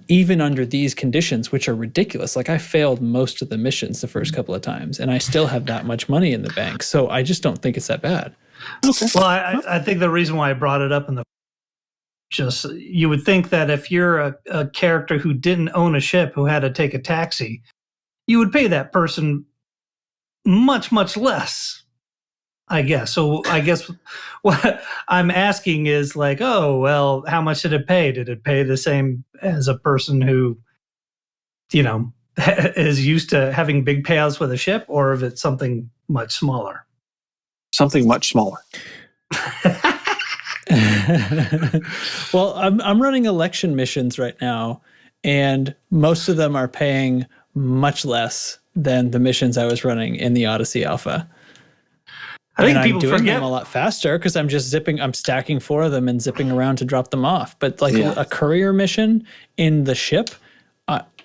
even under these conditions, which are ridiculous. Like I failed most of the missions the first couple of times, and I still have that much money in the bank. So I just don't think it's that bad. Okay. Well, I think the reason why I brought it up you would think that if you're a character who didn't own a ship, who had to take a taxi, you would pay that person much, much less, I guess. So I guess what I'm asking is like, oh, well, how much did it pay? Did it pay the same as a person who, is used to having big payouts with a ship, or if it's something much smaller? Something much smaller. Well, I'm running election missions right now, and most of them are paying much less than the missions I was running in the Odyssey Alpha. I think people forget. I'm doing them a lot faster because I'm stacking 4 of them and zipping around to drop them off. But like a courier mission in the ship,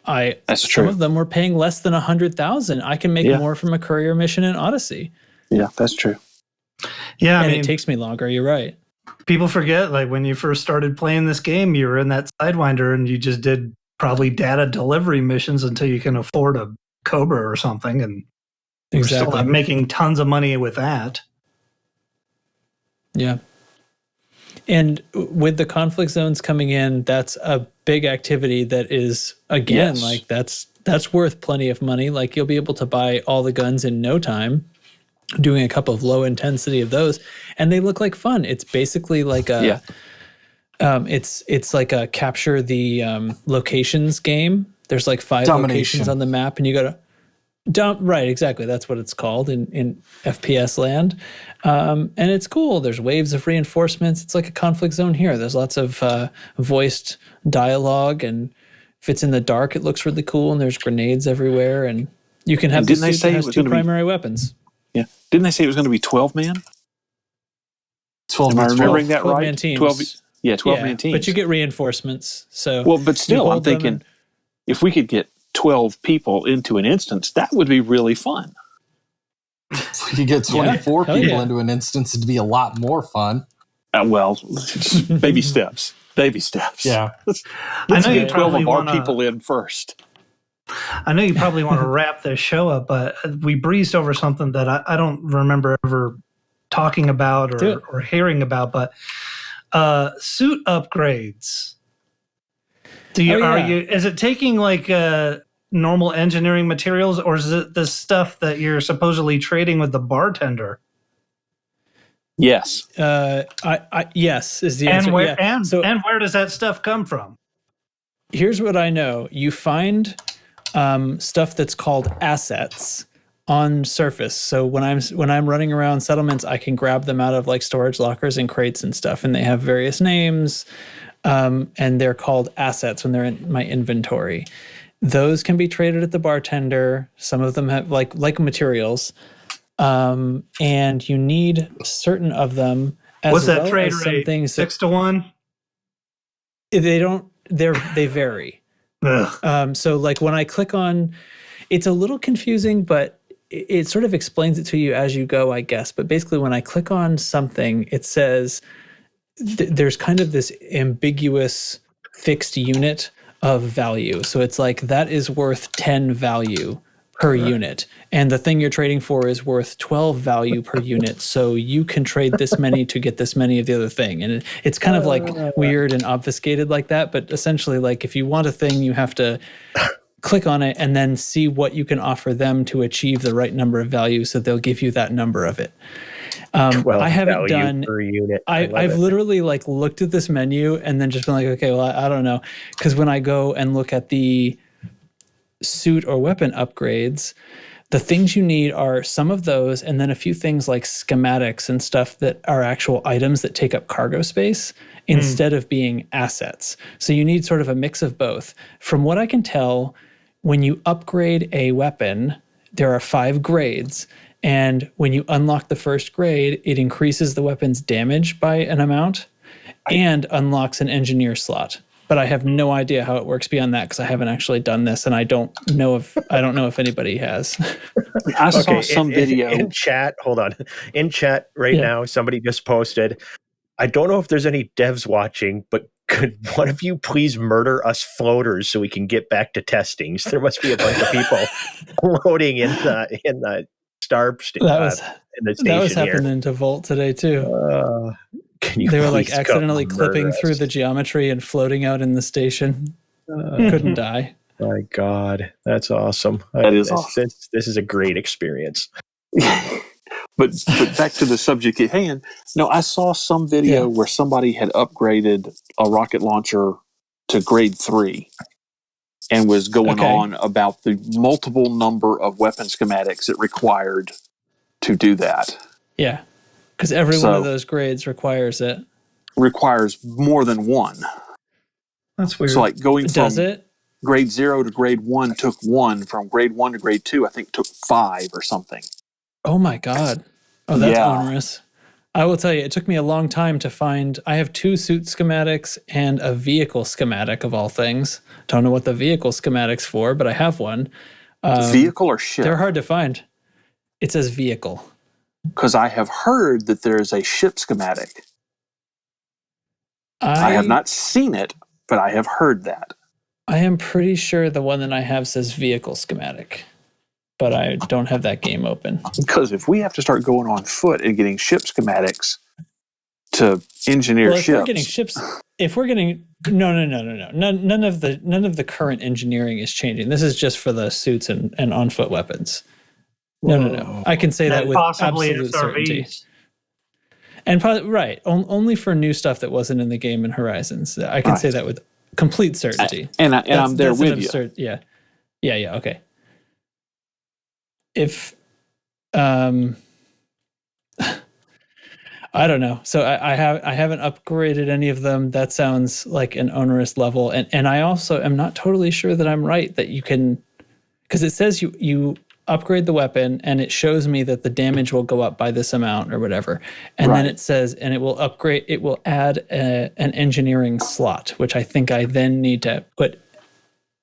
That's true. Some of them were paying less than 100,000. I can make more from a courier mission in Odyssey. Yeah, that's true. Yeah, and it takes me longer. You're right. People forget, like when you first started playing this game, you were in that Sidewinder and you just did probably data delivery missions until you can afford a Cobra or something, and you're still making tons of money with that. Yeah. And with the conflict zones coming in, that's a big activity that is, again, like that's worth plenty of money. Like you'll be able to buy all the guns in no time. doing a couple of low intensity of those, and they look like fun. It's basically like a it's like a capture the locations game. There's like 5 locations on the map, and you got to right, exactly. That's what it's called in FPS land. And it's cool. There's waves of reinforcements. It's like a conflict zone here. There's lots of voiced dialogue, and if it's in the dark, it looks really cool, and there's grenades everywhere, and you can have this suit that has 2 primary weapons. Yeah. Didn't they say it was going to be 12-man? 12. Am I remembering that 12 right? Man teams. 12-man teams. But you get reinforcements. So well, but still, I'm thinking if we could get 12 people into an instance, that would be really fun. If you get 24 people into an instance, it'd be a lot more fun. Well, baby steps. Baby steps. Yeah. Let's I know get you 12 of our wanna, people in first. I know you probably want to wrap this show up, but we breezed over something that I don't remember ever talking about or hearing about, but suit upgrades. Is it taking like normal engineering materials, or is it the stuff that you're supposedly trading with the bartender? Yes. Yes is the answer. And where does that stuff come from? Here's what I know. You find stuff that's called assets on surface. So when I'm running around settlements, I can grab them out of like storage lockers and crates and stuff, and they have various names, and they're called assets when they're in my inventory. Those can be traded at the bartender. Some of them have like materials, and you need certain of them. What's that trade rate? 6-to-1. They vary. So like when I click on, it's a little confusing, but it sort of explains it to you as you go, I guess. But basically when I click on something, it says there's kind of this ambiguous fixed unit of value. So it's like that is worth 10 value per unit. And the thing you're trading for is worth 12 value per unit. So you can trade this many to get this many of the other thing. And it's kind of like weird and obfuscated like that. But essentially, like if you want a thing, you have to click on it and then see what you can offer them to achieve the right number of value. So they'll give you that number of it. I haven't done per unit. I've literally like looked at this menu and then just been like, okay, well, I don't know. Because when I go and look at the suit or weapon upgrades, the things you need are some of those, and then a few things like schematics and stuff that are actual items that take up cargo space instead of being assets. So you need sort of a mix of both. From what I can tell, when you upgrade a weapon, there are 5 grades. And when you unlock the first grade, it increases the weapon's damage by an amount and unlocks an engineer slot. But I have no idea how it works beyond that because I haven't actually done this, and I don't know if anybody has. I saw some video in chat. Hold on, in chat right now, somebody just posted. I don't know if there's any devs watching, but could one of you please murder us floaters so we can get back to testings? There must be a bunch of people floating in the star in the station. That was happening to Volt today too. They were like accidentally clipping through the geometry and floating out in the station. Couldn't die. My God, that's awesome. That is awesome. This is a great experience. But back to the subject at hand. No, I saw some video where somebody had upgraded a rocket launcher to grade 3 and was going on about the multiple number of weapon schematics it required to do that. Yeah. Because every one of those grades requires it. Requires more than one. That's weird. So like going from grade 0 to grade 1 took 1. From grade 1 to grade 2, I think took 5 or something. Oh my God. Oh, that's onerous. I will tell you, it took me a long time to find. I have 2 suit schematics and a vehicle schematic of all things. Don't know what the vehicle schematic's for, but I have one. Vehicle or ship? They're hard to find. It says vehicle. Because I have heard that there is a ship schematic. I have not seen it, but I have heard that. I am pretty sure the one that I have says vehicle schematic, but I don't have that game open. Because if we have to start going on foot and getting ship schematics to engineer ships. If we're getting ships, no. None of the current engineering is changing. This is just for the suits and on foot weapons. No. I can say that with possibly absolute certainty. SRVs. And only for new stuff that wasn't in the game in Horizons. I can say that with complete certainty. I'm there with you. Yeah. Okay. If I don't know. So I haven't upgraded any of them. That sounds like an onerous level, and I also am not totally sure that I'm right that you can, because it says you upgrade the weapon and it shows me that the damage will go up by this amount or whatever, and then it says and it will add an engineering slot, which I think I then need to put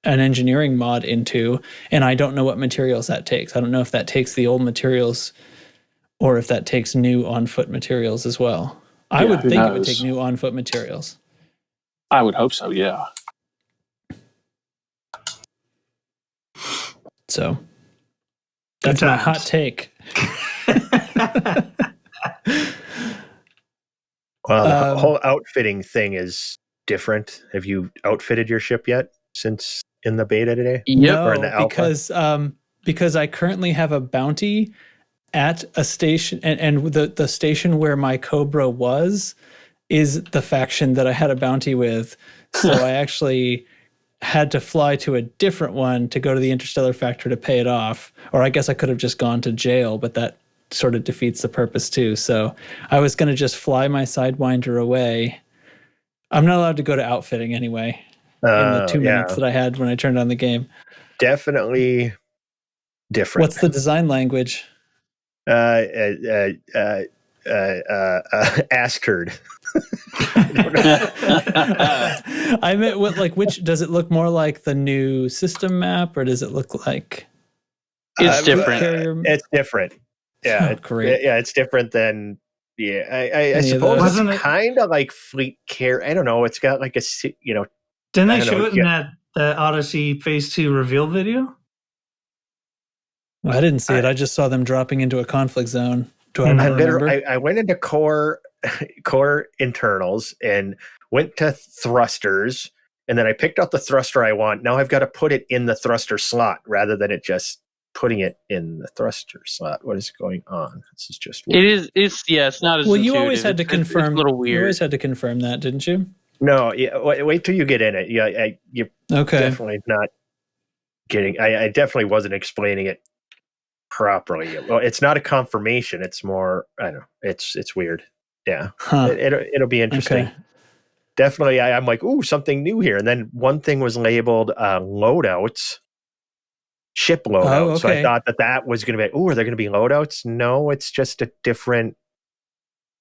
an engineering mod into, and I don't know what materials that takes. I don't know if that takes the old materials or if that takes new on-foot materials as well. I would think it would take new on-foot materials. I would hope so, yeah. So that's my hot take. Well, the whole outfitting thing is different. Have you outfitted your ship yet since in the beta today? No, or in the alpha? because I currently have a bounty at a station, and the station where my Cobra was is the faction that I had a bounty with. So I actually had to fly to a different one to go to the Interstellar Factor to pay it off. Or I guess I could have just gone to jail, but that sort of defeats the purpose too. So I was going to just fly my Sidewinder away. I'm not allowed to go to outfitting anyway in the 2 minutes that I had when I turned on the game. Definitely different. What's the design language? Askerd. I meant which does it look more like the new system map, or does it look like it's different? It's different. Yeah, great. It's different than I suppose it's kind of like Fleet Care. I don't know. It's got like Didn't they show it in that Odyssey Phase 2 reveal video? I didn't see it. I just saw them dropping into a conflict zone. Do I not remember? I went into core internals and went to thrusters, and then I picked out the thruster I want. Now I've got to put it in the thruster slot rather than it just putting it in the thruster slot. What is going on? This is just weird. It's not as well. intuitive. You always had to confirm. It's a little weird. You always had to confirm that, didn't you? No. Yeah. Wait till you get in it. Yeah. You're definitely not getting. I definitely wasn't explaining it properly. Well, it's not a confirmation. It's more. I don't know. It's weird. Yeah. It'll be interesting. Okay. Definitely. I'm like, ooh, something new here. And then one thing was labeled loadouts. Ship loadouts. Oh, okay. So I thought that was going to be, are there going to be loadouts? No, it's just a different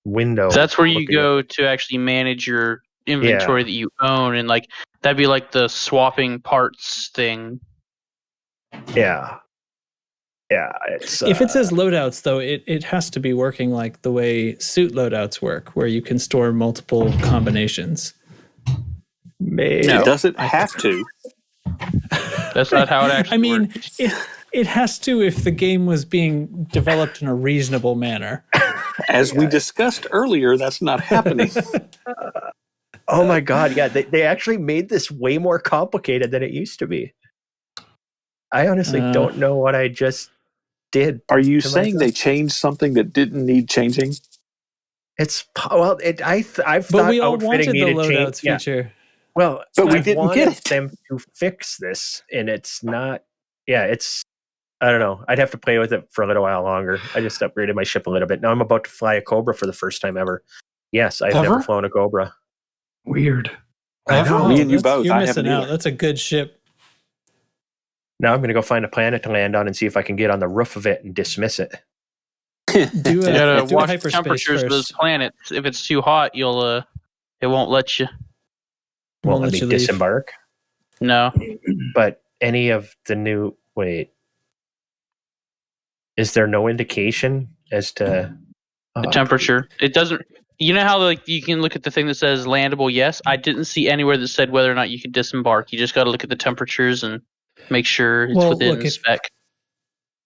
window. So that's where you go to actually manage your inventory that you own, and like that'd be like the swapping parts thing. Yeah. Yeah. It's, if it says loadouts, though, it has to be working like the way suit loadouts work, where you can store multiple combinations. Maybe. No, does it have to? That's not how it actually works. It has to if the game was being developed in a reasonable manner. As we discussed earlier, that's not happening. Oh my God, yeah. They actually made this way more complicated than it used to be. I honestly don't know what I just did. Are you saying they changed something that didn't need changing? I've thought we all outfitting wanted the needed loadouts change. feature. Yeah. Well, but we didn't get them to fix this, and it's not. Yeah, it's. I don't know. I'd have to play with it for a little while longer. I just upgraded my ship a little bit. Now I'm about to fly a Cobra for the first time ever. Yes, I've never flown a Cobra. Weird. Me and you both. You're missing out. That's a good ship. Now I'm going to go find a planet to land on and see if I can get on the roof of it and dismiss it. You gotta watch the temperatures of those planets. If it's too hot, it won't let you. Won't let me disembark? No. But any of the new... Wait. Is there no indication as to... The temperature. It doesn't... You know how you can look at the thing that says landable yes? I didn't see anywhere that said whether or not you could disembark. You just got to look at the temperatures and make sure it's within spec.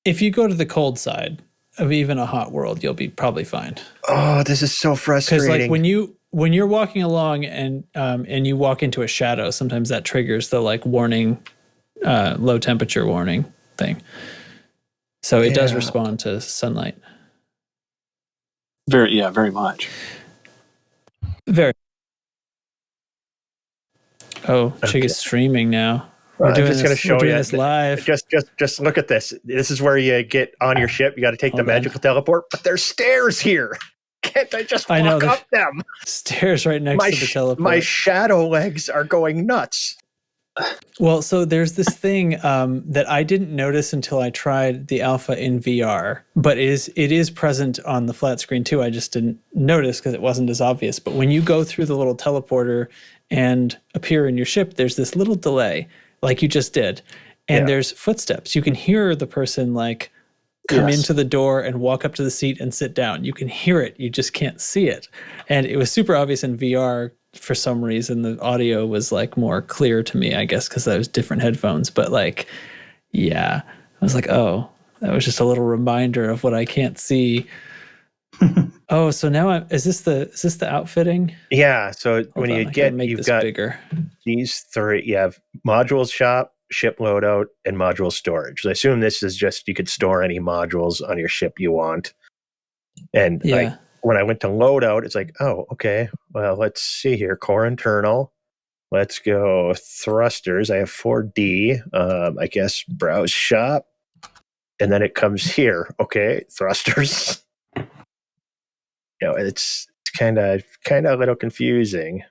If you go to the cold side of even a hot world, you'll be probably fine. Oh, this is so frustrating. Because like when you're walking along and you walk into a shadow, sometimes that triggers the like warning, low temperature warning thing. So it does respond to sunlight. Very much. Very. Oh, Chig is streaming now. We're doing this. We're doing this live. Just look at this. This is where you get on your ship. You got to take the magical teleport, but there's stairs here. Can't I just walk up them? Stairs right next to the teleport. My shadow legs are going nuts. Well, so there's this thing that I didn't notice until I tried the alpha in VR, but it is present on the flat screen too. I just didn't notice because it wasn't as obvious. But when you go through the little teleporter and appear in your ship, there's this little delay, like you just did, and there's footsteps. You can hear the person like come into the door and walk up to the seat and sit down. You can hear it. You just can't see it. And it was super obvious in VR. For some reason, the audio was like more clear to me, I guess, because that was different headphones. But like, I was like, oh, that was just a little reminder of what I can't see. Oh, so now is this the outfitting? Yeah. So when you you've got bigger. These three. You have modules shop, ship loadout, and module storage. So I assume this is just you could store any modules on your ship you want. And when I went to loadout, it's like, oh, okay. Well, let's see here. Core internal. Let's go thrusters. I have 4D. I guess browse shop. And then it comes here. Okay, thrusters. It's kind of a little confusing.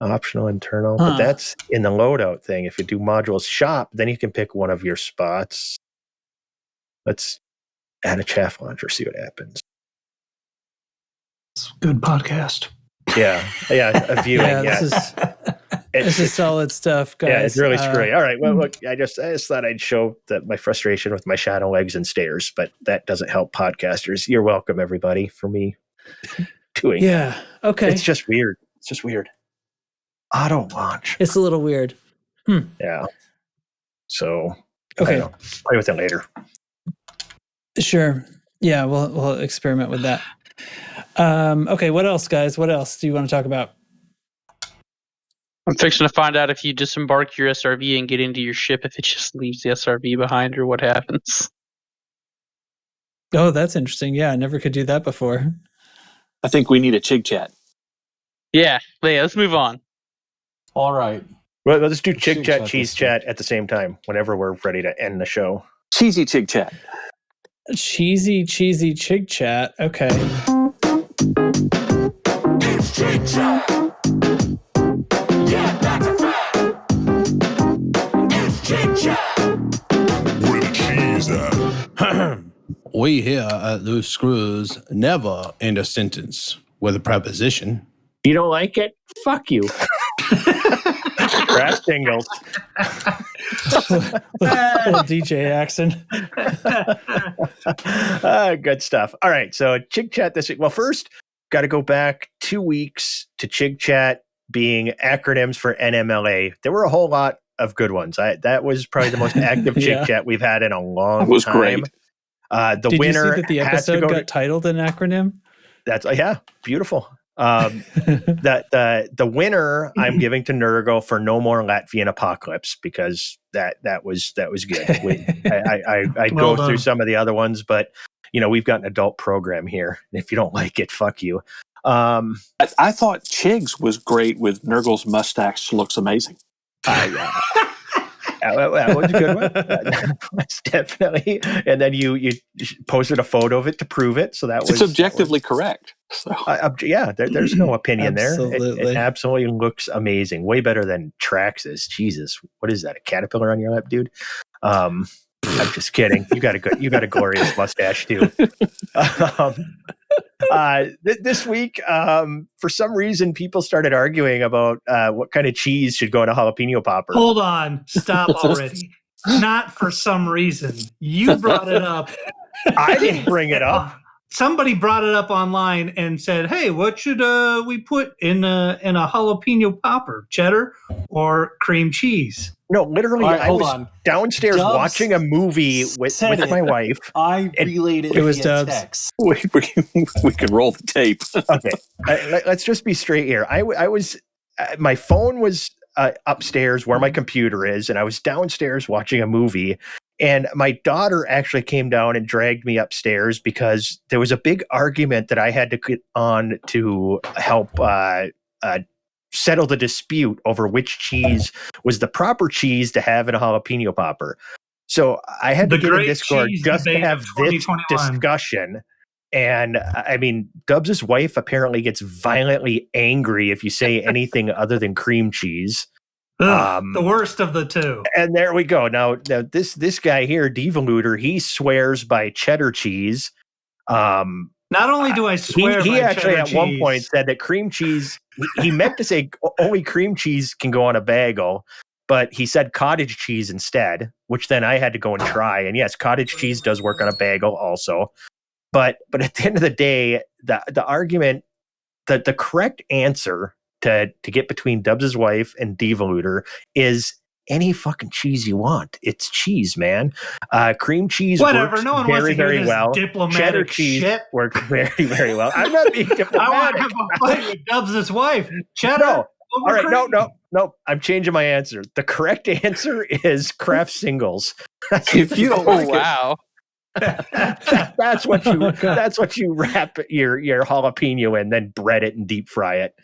Optional internal, but that's in the loadout thing. If you do modules shop, then you can pick one of your spots. Let's add a chaff launcher, see what happens. Good podcast. Yeah, a viewing. This is solid stuff, guys. Yeah, it's really screwy. All right, well, look, I just thought I'd show that my frustration with my shadow legs and stairs, but that doesn't help podcasters. You're welcome, everybody, for me doing. Yeah, okay. It's just weird. Auto launch. It's a little weird. Yeah. So okay, play with it later. Sure. Yeah, we'll experiment with that. Okay, what else, guys? What else do you want to talk about? I'm fixing to find out if you disembark your SRV and get into your ship, if it just leaves the SRV behind or what happens. Oh, that's interesting. Yeah, I never could do that before. I think we need a Chig chat. Yeah, let's move on. All right. Well, let's do Chig chat, cheese chat at the same time whenever we're ready to end the show. Cheesy Chig chat. Cheesy Chig chat. Okay. It's Chig chat. Yeah, that's a fact. It's Chig chat. Where the cheese at? We here at Loose Screws never end a sentence with a preposition. You don't like it? Fuck you. Brass Dingles. Little DJ accent. Good stuff. All right, so Chig Chat this week. Well, first, got to go back 2 weeks to Chig Chat being acronyms for NMLA. There were a whole lot of good ones. That was probably the most active Chig Chat we've had in a long time. It was great. Did winner you see that the episode got titled an acronym? That's beautiful. The winner I'm giving to Nurgle for No More Latvian Apocalypse, because that was good. I go through some of the other ones, but we've got an adult program here. If you don't like it, fuck you. I thought Chig's was great with Nurgle's mustache looks amazing. That was a good one. That's definitely. And then you posted a photo of it to prove it. So it's objectively correct. So. There's no opinion there. It absolutely looks amazing. Way better than Trax's. Jesus, what is that? A caterpillar on your lap, dude? I'm just kidding. You got a glorious mustache too. This week, for some reason, people started arguing about what kind of cheese should go in a jalapeno popper. Hold on. Stop already. Not for some reason. You brought it up. I didn't bring it up. Somebody brought it up online and said, hey, what should we put in a jalapeno popper? Cheddar or cream cheese? No, literally, I was downstairs watching a movie with my wife. I relayed it was via Dubs. text. We can roll the tape. Okay, let's just be straight here. I was my phone was upstairs where my computer is, and I was downstairs watching a movie, And my daughter actually came down and dragged me upstairs because there was a big argument that I had to get on to help settle the dispute over which cheese was the proper cheese to have in a jalapeno popper. So I had to get in Discord just to have this discussion. And I mean, Dubs' wife apparently gets violently angry if you say anything other than cream cheese. The worst of the two. And there we go. Now this guy here, Devoluter, he swears by cheddar cheese. Not only do I swear he by actually cheddar at cheese, one point said that cream cheese, he meant to say only cream cheese can go on a bagel, but he said cottage cheese instead, which then I had to go and try. And yes, cottage cheese does work on a bagel also. But at the end of the day, the argument, the correct answer to get between Dubs' wife and Devoluter is any fucking cheese you want. It's cheese, man. Cream cheese works no one very, wants to hear very this well. diplomatic Cheddar cheese shit. works very, very well. I'm not being diplomatic. I want to have a fight with Dubs' wife. Cheddar. No. All right, no. I'm changing my answer. The correct answer is Kraft Singles. If you don't like wow. That's what you wrap your jalapeno in, then bread it and deep fry it.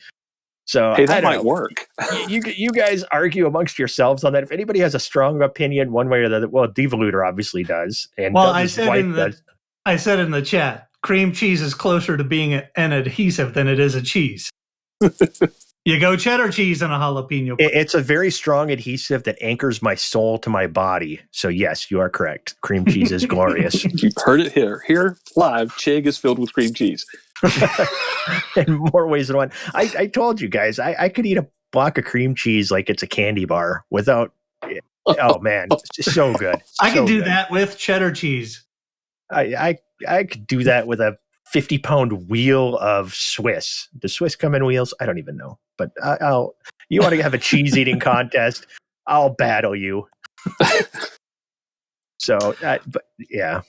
So hey, that might work. You guys argue amongst yourselves on that. If anybody has a strong opinion one way or the other, well, Devoluter obviously does. And I said in the chat, cream cheese is closer to being an adhesive than it is a cheese. You go cheddar cheese and a jalapeno. It's a very strong adhesive that anchors my soul to my body. So yes, you are correct. Cream cheese is glorious. You've heard it here. Here live, Chig is filled with cream cheese. In more ways than one. I told you guys, I could eat a block of cream cheese like it's a candy bar without. Oh man, it's so good. I can do that with cheddar cheese. I could do that with a 50-pound wheel of Swiss. Does Swiss come in wheels? I don't even know. But you want to have a cheese eating contest? I'll battle you. So, but yeah.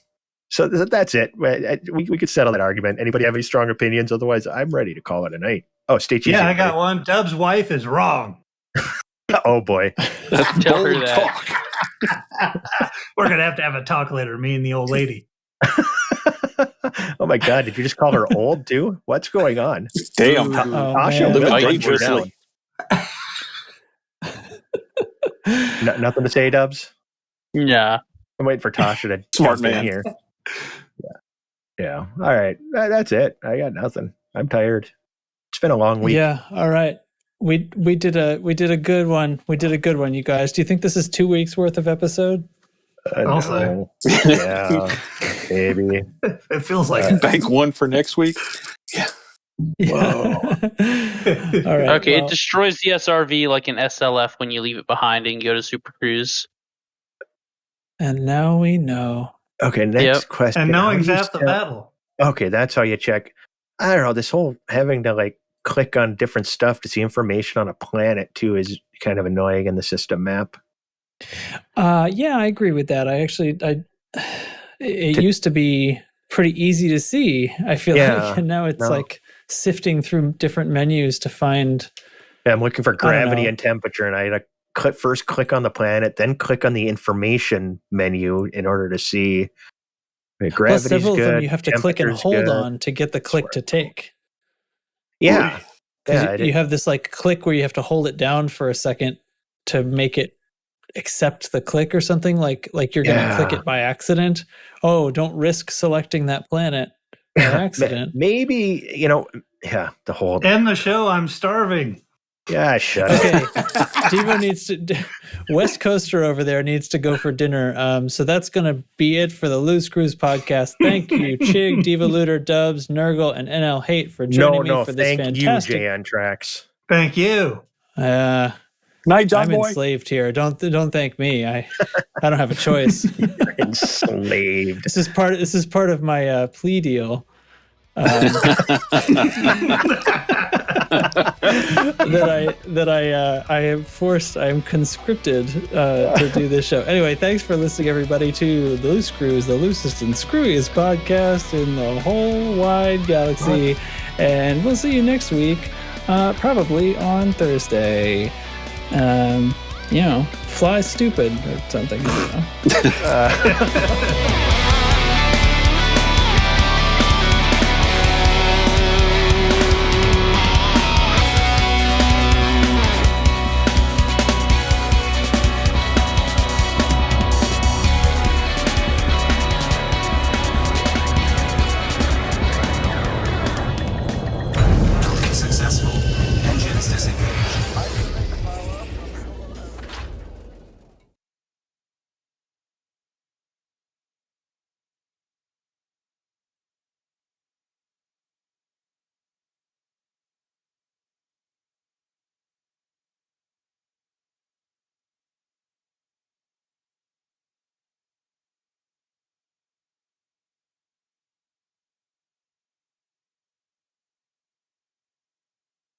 So that's it. We could settle that argument. Anybody have any strong opinions? Otherwise, I'm ready to call it a night. Oh, stay cheesy. Yeah, I got one. Dub's wife is wrong. Oh boy. Tell her that. We're gonna have to have a talk later. Me and the old lady. Oh my God! Did you just call her old too? What's going on? Damn, Tasha, living dangerously. Nothing to say, Dubs. Yeah, I'm waiting for Tasha to smart jump man in here. Yeah. All right, that's it. I got nothing. I'm tired. It's been a long week. Yeah. All right. We did a good one. We did a good one, you guys. Do you think this is 2 weeks worth of episode? No. Yeah, maybe. It feels like bank one for next week. Yeah. Whoa. All right. Okay, it destroys the SRV like an SLF when you leave it behind and go to Super Cruise. And now we know. Okay, next question. And knowing's half the battle. Okay, that's how you check. I don't know. This whole having to click on different stuff to see information on a planet too is kind of annoying in the system map. Yeah, I agree with that. It used to be pretty easy to see, I feel like, and now it's like sifting through different menus to find. Yeah, I'm looking for gravity and temperature, and I had to first click on the planet, then click on the information menu in order to see. Plus, several of them you have to click and hold on to get the click to take. Yeah. You have this click where you have to hold it down for a second to make it accept the click or something, like you're going to click it by accident. Oh, don't risk selecting that planet by accident. Maybe, the whole... End the show, I'm starving. Yeah, shut up. Okay, Devo needs to... West Coaster over there needs to go for dinner. So that's going to be it for the Loose Cruise podcast. Thank you, Chig, Devoluter, Dubs, Nurgle, and NL Hate for joining me for this fantastic... Thank you, JN-Trax. Thank you. Night, John I'm boy. Enslaved here. Don't thank me. I don't have a choice. You're enslaved. This is part of my plea deal. I'm conscripted to do this show. Anyway, thanks for listening, everybody, to The Loose Cruise, the loosest and screwiest podcast in the whole wide galaxy. And we'll see you next week, probably on Thursday. fly stupid or something. I don't know.